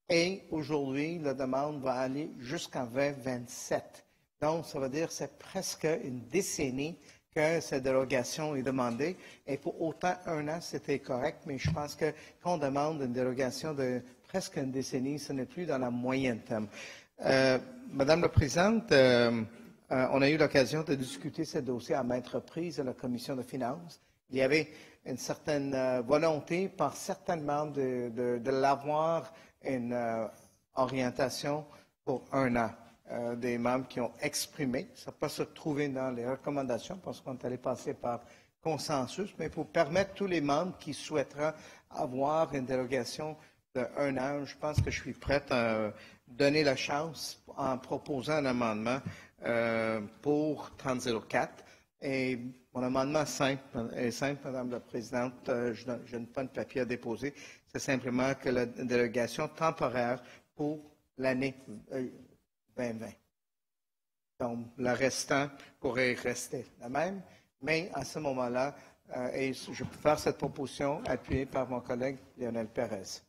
Et aujourd'hui, la demande va aller jusqu'en 2027. Donc, ça veut dire que c'est presque une décennie que cette dérogation est demandée. Et pour autant, 1 an, c'était correct. Mais je pense que quand on demande une dérogation de presque une décennie, ce n'est plus dans la moyenne terme. Madame la Présidente, on a eu l'occasion de discuter ce dossier à maintes reprises à la Commission des finances. Il y avait une certaine volonté par certains membres de l'avoir une orientation pour 1 an. Des membres qui ont exprimé, ça ne peut pas se trouver dans les recommandations parce qu'on est allé passer par consensus, mais pour permettre tous les membres qui souhaiteraient avoir une dérogation d'1 an, je pense que je suis prête à donner la chance en proposant un amendement pour 3004. Et mon amendement est simple, Madame la Présidente. Je n'ai pas de papier à déposer. C'est simplement que la délégation temporaire pour l'année 2020. Donc, le restant pourrait rester la même, mais à ce moment-là, et je peux faire cette proposition appuyée par mon collègue Lionel Pérez.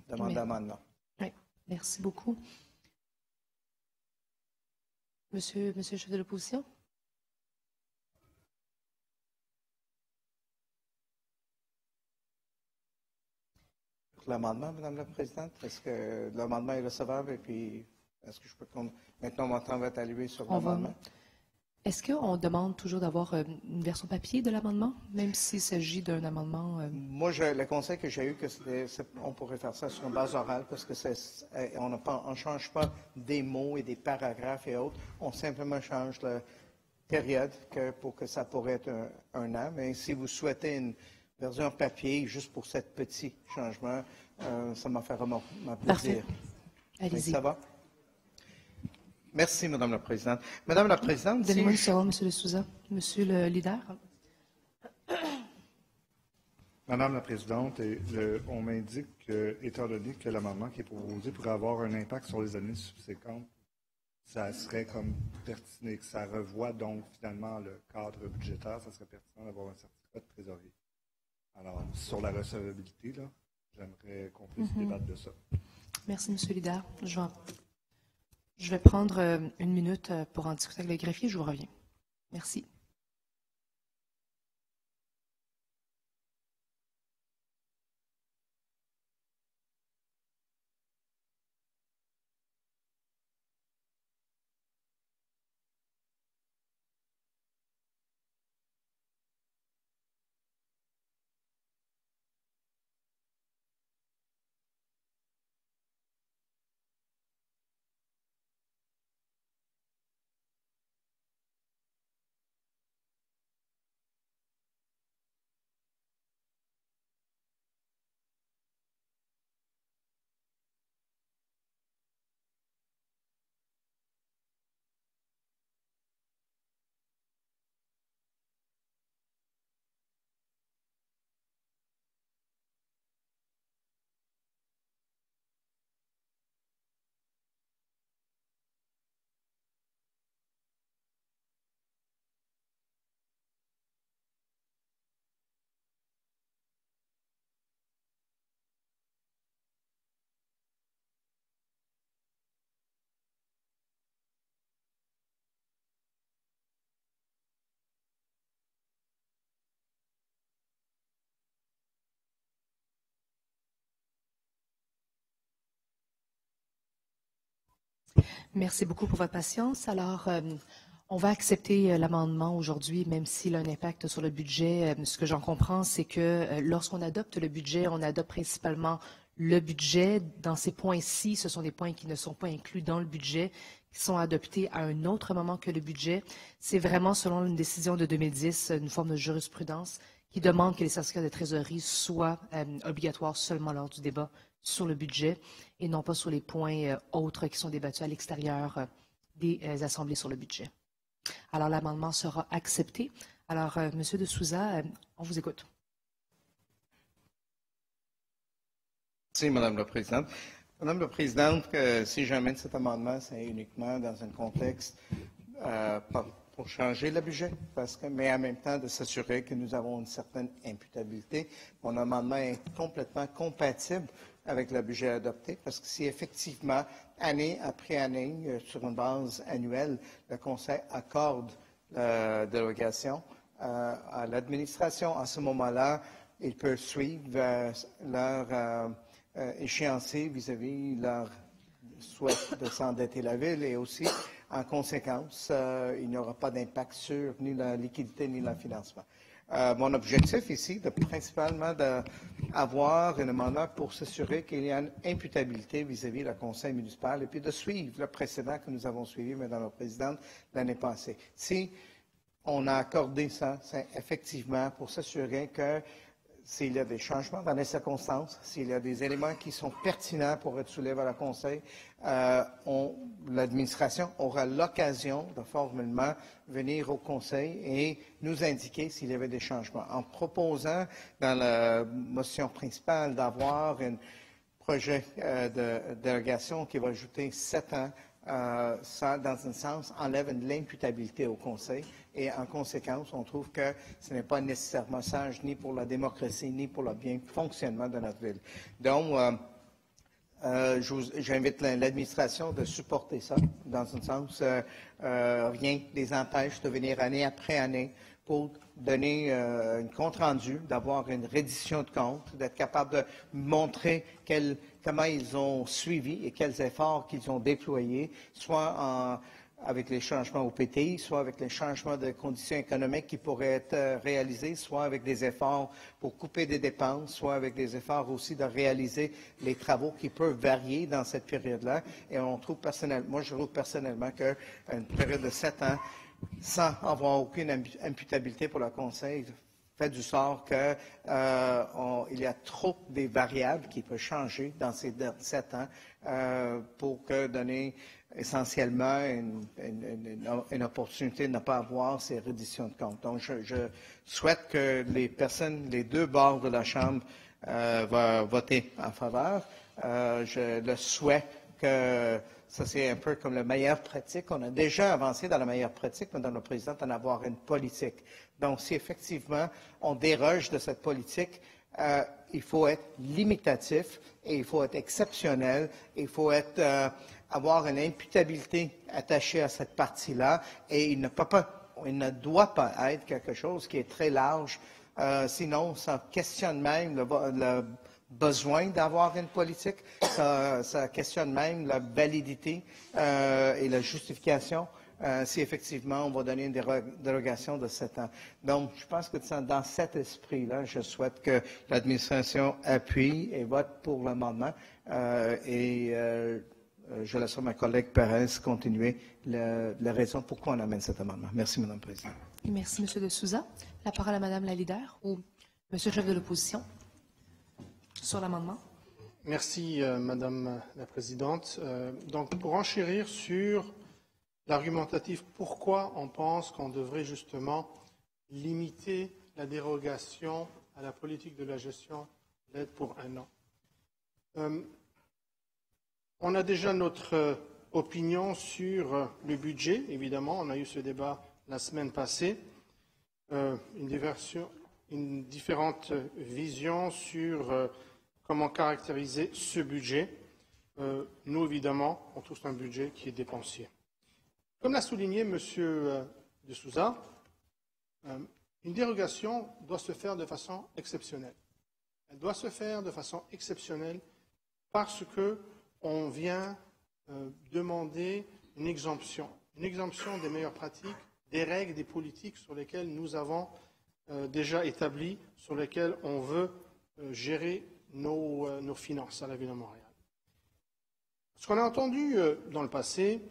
Demande d'amendement. Oui, merci beaucoup. Monsieur le chef de l'opposition? Pour l'amendement, Madame la Présidente, est-ce que l'amendement est recevable et puis est-ce que je peux maintenant mon temps va être alloué sur l'amendement? Est-ce qu'on demande toujours d'avoir une version papier de l'amendement, même s'il s'agit d'un amendement? Moi, le conseil que j'ai eu, on pourrait faire ça sur une base orale parce que on ne change pas des mots et des paragraphes et autres. On simplement change la période pour que ça pourrait être un an. Mais si vous souhaitez une version papier juste pour ce petit changement, ça m'en fera mon plaisir. Allez-y. Ça va? Merci, Madame la Présidente. Madame la Présidente, donnez-moi une seconde, Monsieur de Souza. Monsieur le leader. Madame la Présidente, on m'indique que, étant donné que l'amendement qui est proposé pourrait avoir un impact sur les années subséquentes, ça serait comme pertinent, que ça revoit donc finalement le cadre budgétaire, ça serait pertinent d'avoir un certificat de trésorerie. Alors, sur la recevabilité, là, j'aimerais qu'on puisse débattre de ça. Merci, Monsieur le leader. Je vais prendre une minute pour en discuter avec le greffier. Je vous reviens. Merci. Merci beaucoup pour votre patience. Alors, on va accepter l'amendement aujourd'hui, même s'il a un impact sur le budget. Ce que j'en comprends, c'est que lorsqu'on adopte le budget, on adopte principalement le budget. Dans ces points-ci, ce sont des points qui ne sont pas inclus dans le budget, qui sont adoptés à un autre moment que le budget. C'est vraiment, selon une décision de 2010, une forme de jurisprudence qui demande que les certificats de trésorerie soient obligatoires seulement lors du débat sur le budget et non pas sur les points autres qui sont débattus à l'extérieur des assemblées sur le budget. Alors, l'amendement sera accepté. Alors, Monsieur de Souza, on vous écoute. Merci, Madame la Présidente. Madame la Présidente, si j'amène cet amendement, c'est uniquement dans un contexte pour changer le budget, mais en même temps de s'assurer que nous avons une certaine imputabilité. Mon amendement est complètement compatible avec le budget adopté, parce que si effectivement, année après année, sur une base annuelle, le Conseil accorde la délégation à l'administration, à ce moment-là, il peut suivre leur échéancier vis-à-vis leur souhait de s'endetter la Ville et aussi, en conséquence, il n'y aura pas d'impact sur ni la liquidité ni le financement. Mon objectif ici, principalement d'avoir un amendement pour s'assurer qu'il y a une imputabilité vis-à-vis du conseil municipal et puis de suivre le précédent que nous avons suivi, Madame la Présidente, l'année passée. Si on a accordé ça, c'est effectivement pour s'assurer que s'il y a des changements dans les circonstances, s'il y a des éléments qui sont pertinents pour être soulevés à la Conseil, l'administration aura l'occasion de formellement venir au Conseil et nous indiquer s'il y avait des changements. En proposant dans la motion principale d'avoir un projet de dérogation qui va ajouter 7 ans, ça, dans un sens, enlève l'imputabilité au Conseil et, en conséquence, on trouve que ce n'est pas nécessairement sage ni pour la démocratie ni pour le bien fonctionnement de notre ville. Donc, j'invite l'administration de supporter ça, dans un sens, rien ne les empêche de venir année après année pour donner un compte-rendu, d'avoir une reddition de compte, d'être capable de montrer comment ils ont suivi et quels efforts qu'ils ont déployés, soit avec les changements au PTI, soit avec les changements de conditions économiques qui pourraient être réalisés, soit avec des efforts pour couper des dépenses, soit avec des efforts aussi de réaliser les travaux qui peuvent varier dans cette période-là. Et on trouve moi je trouve personnellement qu'une période de 7 ans, sans avoir aucune imputabilité pour le Conseil, fait du sort qu'il y a trop de variables qui peuvent changer dans ces 7 ans pour donner essentiellement une opportunité de ne pas avoir ces redditions de comptes. Donc, je souhaite que les deux bords de la Chambre vont voter en faveur. Je le souhaite que ça, c'est un peu comme la meilleure pratique. On a déjà avancé dans la meilleure pratique, Madame la Présidente, en avoir une politique. Donc, si effectivement on déroge de cette politique, il faut être limitatif et il faut être exceptionnel. Il faut avoir une imputabilité attachée à cette partie-là et il ne doit pas être quelque chose qui est très large. Sinon, ça questionne même le besoin d'avoir une politique, ça questionne même la validité et la justification si effectivement on va donner une dérogation de 7 ans. Donc, je pense que dans cet esprit-là, je souhaite que l'administration appuie et vote pour l'amendement je laisserai ma collègue Perez continuer la raison pourquoi on amène cet amendement. Merci, Mme la Présidente. Merci, M. de Souza. La parole à Mme la leader ou M. le chef de l'opposition sur l'amendement. Merci, Madame la Présidente. Donc, pour enchérir sur l'argumentatif, pourquoi on pense qu'on devrait justement limiter la dérogation à la politique de la gestion d'aide pour 1 an. On a déjà notre opinion sur le budget, évidemment. On a eu ce débat la semaine passée. Une différente vision sur comment caractériser ce budget. Nous, évidemment, on trouve un budget qui est dépensier. Comme l'a souligné M. de Souza, une dérogation doit se faire de façon exceptionnelle. Elle doit se faire de façon exceptionnelle parce qu'on vient demander une exemption des meilleures pratiques, des règles, des politiques sur lesquelles nous avons déjà établi, sur lesquelles on veut gérer nos finances à la Ville de Montréal. Ce qu'on a entendu dans le passé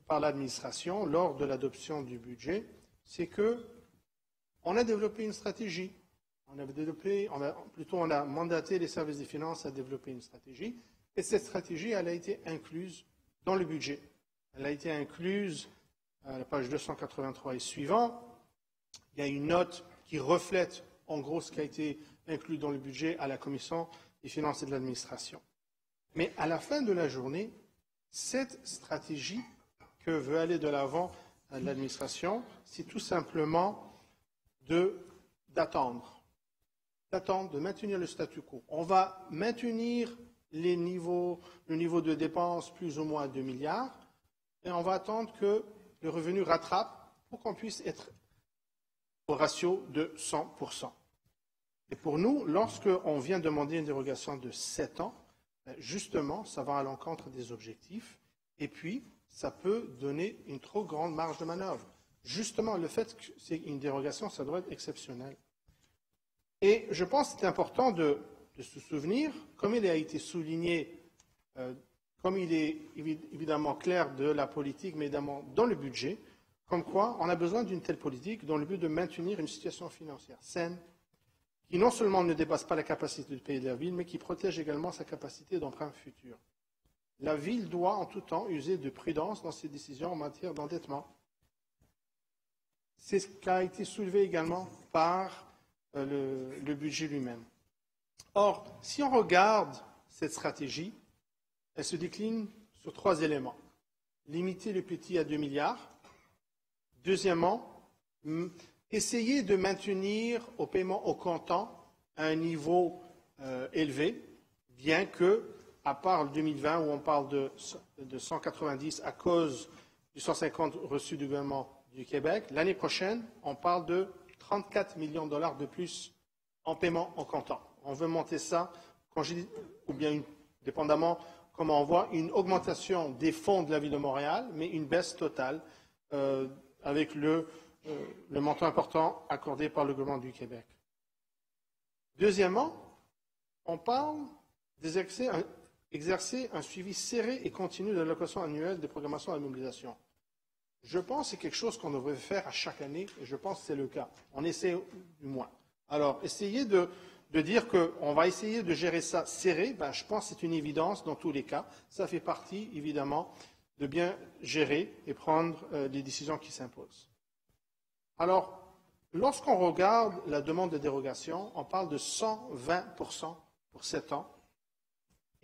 par l'administration lors de l'adoption du budget, c'est qu'on a développé une stratégie. On a mandaté les services des finances à développer une stratégie, et cette stratégie, elle a été incluse dans le budget. Elle a été incluse à la page 283 et suivant. Il y a une note qui reflète en gros ce qui a été inclus dans le budget à la Commission des finances et de l'administration. Mais à la fin de la journée, cette stratégie que veut aller de l'avant l'administration, c'est tout simplement d'attendre, de maintenir le statu quo. On va maintenir le niveau de dépenses plus ou moins à 2 milliards et on va attendre que le revenu rattrape pour qu'on puisse être au ratio de 100%. Et pour nous, lorsqu'on vient demander une dérogation de 7 ans, justement, ça va à l'encontre des objectifs et puis ça peut donner une trop grande marge de manœuvre. Justement, le fait que c'est une dérogation, ça doit être exceptionnel. Et je pense que c'est important de se souvenir, comme il a été souligné, comme il est évidemment clair de la politique, mais évidemment dans le budget, comme quoi on a besoin d'une telle politique dans le but de maintenir une situation financière saine, qui non seulement ne dépasse pas la capacité de payer de la ville, mais qui protège également sa capacité d'emprunt futur. La ville doit en tout temps user de prudence dans ses décisions en matière d'endettement. C'est ce qui a été soulevé également par le budget lui-même. Or, si on regarde cette stratégie, elle se décline sur 3 éléments. Limiter le petit à 2 milliards. Deuxièmement, essayer de maintenir au paiement au comptant un niveau élevé, bien que, à part le 2020 où on parle de 190 à cause du 150 reçus du gouvernement du Québec, l'année prochaine, on parle de 34 millions de dollars de plus en paiement en comptant. On veut monter ça, ou bien dépendamment comment on voit, une augmentation des fonds de la Ville de Montréal, mais une baisse totale avec le montant important accordé par le gouvernement du Québec. Deuxièmement, on parle d'exercer un suivi serré et continu de l'allocation annuelle de programmation à la mobilisation. Je pense que c'est quelque chose qu'on devrait faire à chaque année, et je pense que c'est le cas. On essaie du moins. Alors, essayer de dire qu'on va essayer de gérer ça serré, je pense que c'est une évidence dans tous les cas. Ça fait partie, évidemment, de bien gérer et prendre les décisions qui s'imposent. Alors, lorsqu'on regarde la demande de dérogation, on parle de 120% pour 7 ans.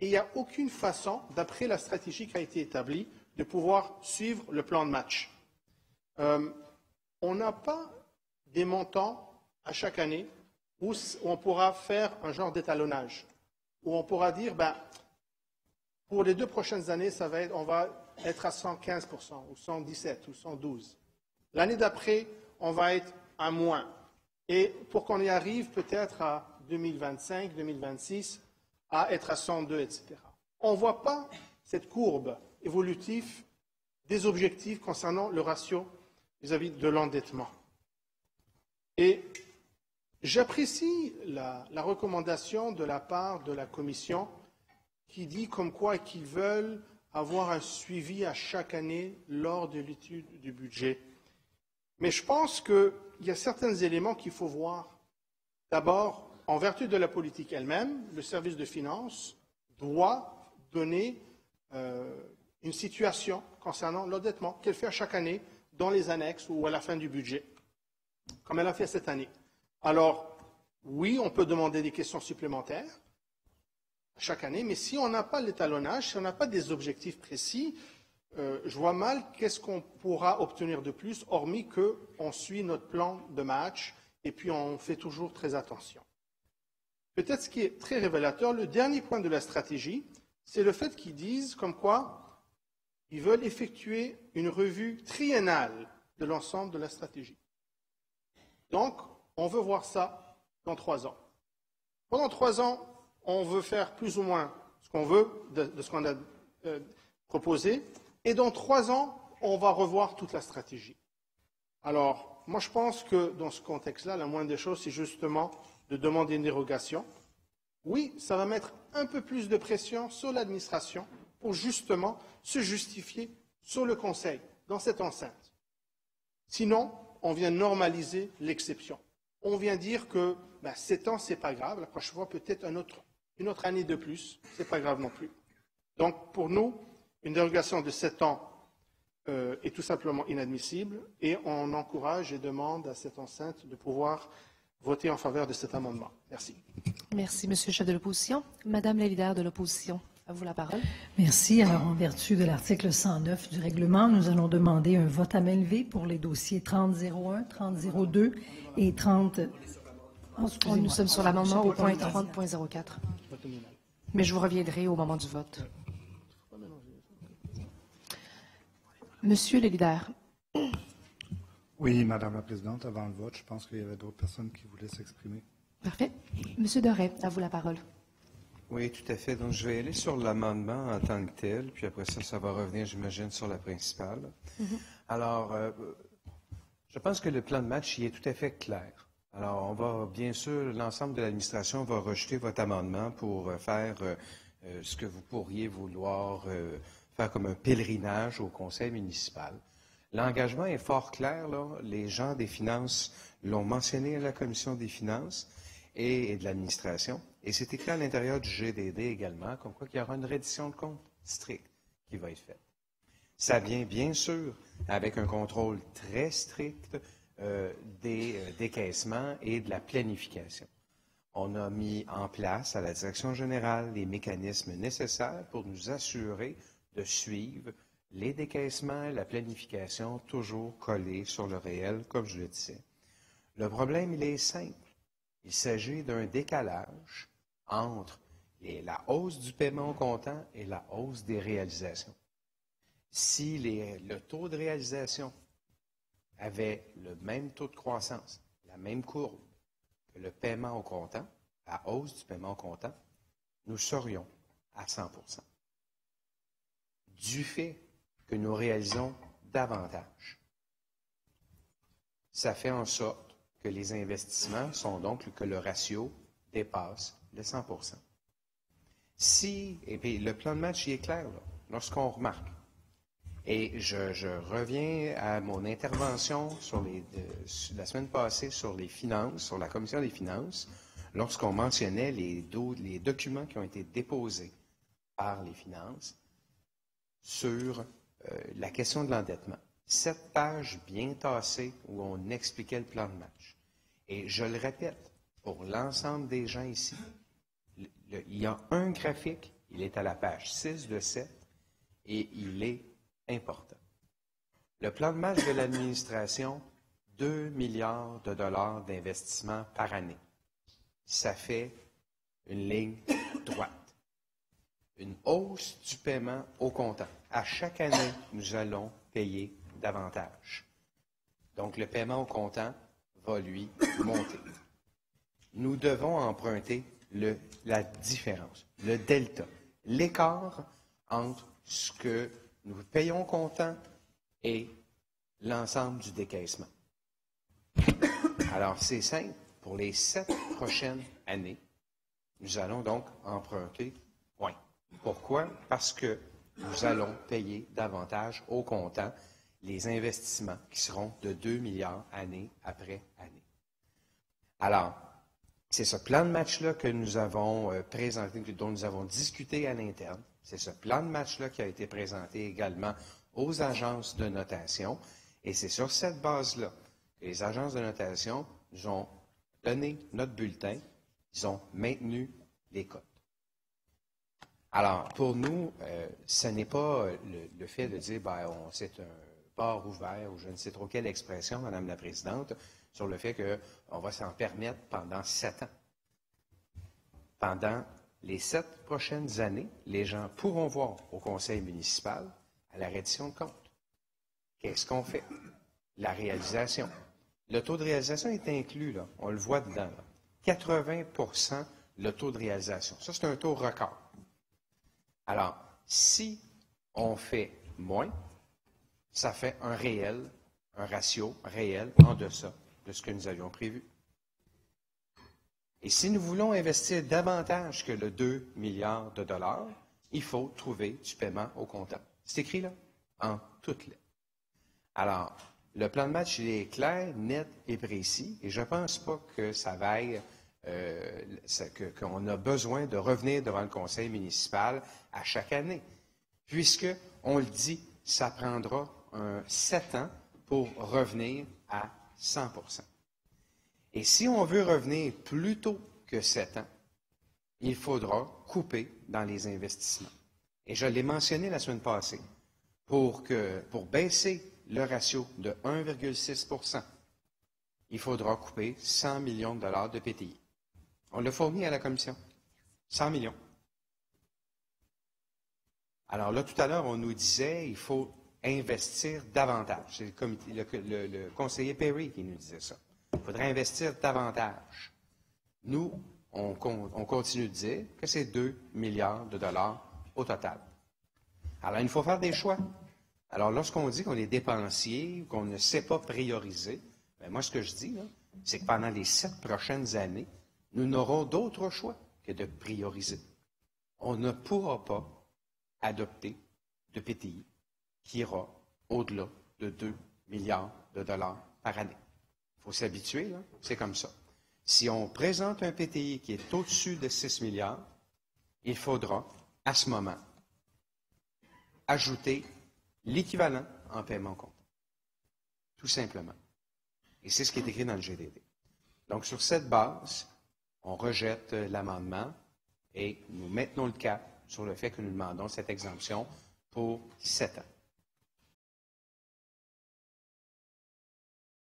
Et il n'y a aucune façon, d'après la stratégie qui a été établie, de pouvoir suivre le plan de match. On n'a pas des montants à chaque année où on pourra faire un genre d'étalonnage, où on pourra dire, pour les 2 prochaines années, on va être à 115%, ou 117, ou 112. L'année d'après, on va être à moins. Et pour qu'on y arrive peut-être à 2025, 2026, à être à 102, etc. On ne voit pas cette courbe évolutive des objectifs concernant le ratio vis-à-vis de l'endettement. Et j'apprécie la recommandation de la part de la Commission qui dit comme quoi qu'ils veulent avoir un suivi à chaque année lors de l'étude du budget. Mais je pense qu'il y a certains éléments qu'il faut voir. D'abord, en vertu de la politique elle-même, le service de finances doit donner une situation concernant l'endettement qu'elle fait à chaque année dans les annexes ou à la fin du budget, comme elle a fait cette année. Alors, oui, on peut demander des questions supplémentaires chaque année, mais si on n'a pas l'étalonnage, si on n'a pas des objectifs précis, je vois mal qu'est-ce qu'on pourra obtenir de plus, hormis qu'on suit notre plan de match et puis on fait toujours très attention. Peut-être ce qui est très révélateur, le dernier point de la stratégie, c'est le fait qu'ils disent comme quoi ils veulent effectuer une revue triennale de l'ensemble de la stratégie. Donc, on veut voir ça dans 3 ans. Pendant 3 ans, on veut faire plus ou moins ce qu'on veut de ce qu'on a proposé, et dans 3 ans, on va revoir toute la stratégie. Alors, moi je pense que dans ce contexte-là, la moindre des choses, c'est justement de demander une dérogation. Oui, ça va mettre un peu plus de pression sur l'administration pour justement se justifier sur le Conseil, dans cette enceinte. Sinon, on vient normaliser l'exception. On vient dire que 7 ans, ce n'est pas grave. La prochaine fois, peut-être une autre année de plus, ce n'est pas grave non plus. Donc, pour nous, une dérogation de 7 ans est tout simplement inadmissible et on encourage et demande à cette enceinte de pouvoir voter en faveur de cet amendement. Merci. Merci, Monsieur le chef de l'opposition. Madame la leader de l'opposition, à vous la parole. Merci. Alors, en vertu de l'article 109 du règlement, nous allons demander un vote à main levée pour les dossiers 3001, 3002 et 30... Nous sommes sur l'amendement au point 30.04. Mais je vous reviendrai au moment du vote. Monsieur le leader. Oui, Madame la Présidente, avant le vote, je pense qu'il y avait d'autres personnes qui voulaient s'exprimer. Parfait. Monsieur Doré, à vous la parole. Oui, tout à fait. Donc, je vais aller sur l'amendement en tant que tel, puis après ça, ça va revenir, j'imagine, sur la principale. Alors, je pense que le plan de match y est tout à fait clair. Alors, on va, bien sûr, l'ensemble de l'administration va rejeter votre amendement pour faire ce que vous pourriez vouloir faire comme un pèlerinage au conseil municipal. L'engagement est fort clair, là. Les gens des finances l'ont mentionné à la commission des finances. et de l'administration. Et c'est écrit à l'intérieur du GDD également, comme quoi qu'il y aura une reddition de compte stricte qui va être faite. Ça vient bien sûr avec un contrôle très strict des décaissements et de la planification. On a mis en place à la direction générale les mécanismes nécessaires pour nous assurer de suivre les décaissements et la planification toujours collés sur le réel, comme je le disais. Le problème, il est simple. Il s'agit d'un décalage entre la hausse du paiement au comptant et la hausse des réalisations. Si le taux de réalisation avait le même taux de croissance, la même courbe que le paiement au comptant, la hausse du paiement au comptant, nous serions à 100 %. Du fait que nous réalisons davantage. Ça fait en sorte que les investissements sont donc que le ratio dépasse le 100 %. Et puis le plan de match il est clair, là, lorsqu'on remarque. Et je reviens à mon intervention la semaine passée sur les finances, sur la commission des finances, lorsqu'on mentionnait les documents qui ont été déposés par les finances sur la question de l'endettement. 7 pages bien tassées où on expliquait le plan de match. Et je le répète, pour l'ensemble des gens ici, il y a un graphique, il est à la page 6 de 7, et il est important. Le plan de match de l'administration, 2 milliards de dollars d'investissement par année. Ça fait une ligne droite. Une hausse du paiement au comptant. À chaque année, nous allons payer davantage. Donc, le paiement au comptant va, lui, monter. Nous devons emprunter la différence, le delta, l'écart entre ce que nous payons au comptant et l'ensemble du décaissement. Alors, c'est simple. Pour les 7 prochaines années, nous allons donc emprunter moins. Pourquoi? Parce que nous allons payer davantage au comptant les investissements qui seront de 2 milliards année après année. Alors, c'est ce plan de match-là que nous avons présenté, dont nous avons discuté à l'interne. C'est ce plan de match-là qui a été présenté également aux agences de notation. Et c'est sur cette base-là que les agences de notation nous ont donné notre bulletin. Ils ont maintenu les cotes. Alors, pour nous, ce n'est pas le fait de dire c'est un bar ouvert ou je ne sais trop quelle expression, Madame la Présidente, sur le fait qu'on va s'en permettre pendant 7 ans. Pendant les 7 prochaines années, les gens pourront voir au conseil municipal à la reddition de compte. Qu'est-ce qu'on fait? La réalisation. Le taux de réalisation est inclus, là. On le voit dedans. Là. 80 % le taux de réalisation. Ça, c'est un taux record. Alors, si on fait moins, ça fait un ratio réel en deçà de ce que nous avions prévu. Et si nous voulons investir davantage que le 2 milliards de dollars, il faut trouver du paiement au comptant. C'est écrit là, en toutes lettres. Alors, le plan de match, il est clair, net et précis, et je ne pense pas que ça vaille, qu'on a besoin de revenir devant le conseil municipal à chaque année, puisque, on le dit, ça prendra 7 ans pour revenir à 100 %. Et si on veut revenir plus tôt que 7 ans, il faudra couper dans les investissements. Et je l'ai mentionné la semaine passée, pour baisser le ratio de 1,6 %, il faudra couper 100 millions de dollars de PTI. On l'a fourni à la Commission. 100 millions. Alors là, tout à l'heure, on nous disait qu'il faut investir davantage. C'est le conseiller Perry qui nous disait ça. Il faudrait investir davantage. Nous, on continue de dire que c'est 2 milliards de dollars au total. Alors, il faut faire des choix. Alors, lorsqu'on dit qu'on est dépensier, qu'on ne sait pas prioriser, bien, moi, ce que je dis, c'est que pendant les 7 prochaines années, nous n'aurons d'autre choix que de prioriser. On ne pourra pas adopter de PTI qui ira au-delà de 2 milliards de dollars par année. Il faut s'habituer, là, c'est comme ça. Si on présente un PTI qui est au-dessus de 6 milliards, il faudra, à ce moment, ajouter l'équivalent en paiement comptant. Tout simplement. Et c'est ce qui est écrit dans le GDD. Donc, sur cette base, on rejette l'amendement et nous maintenons le cap sur le fait que nous demandons cette exemption pour 7 ans.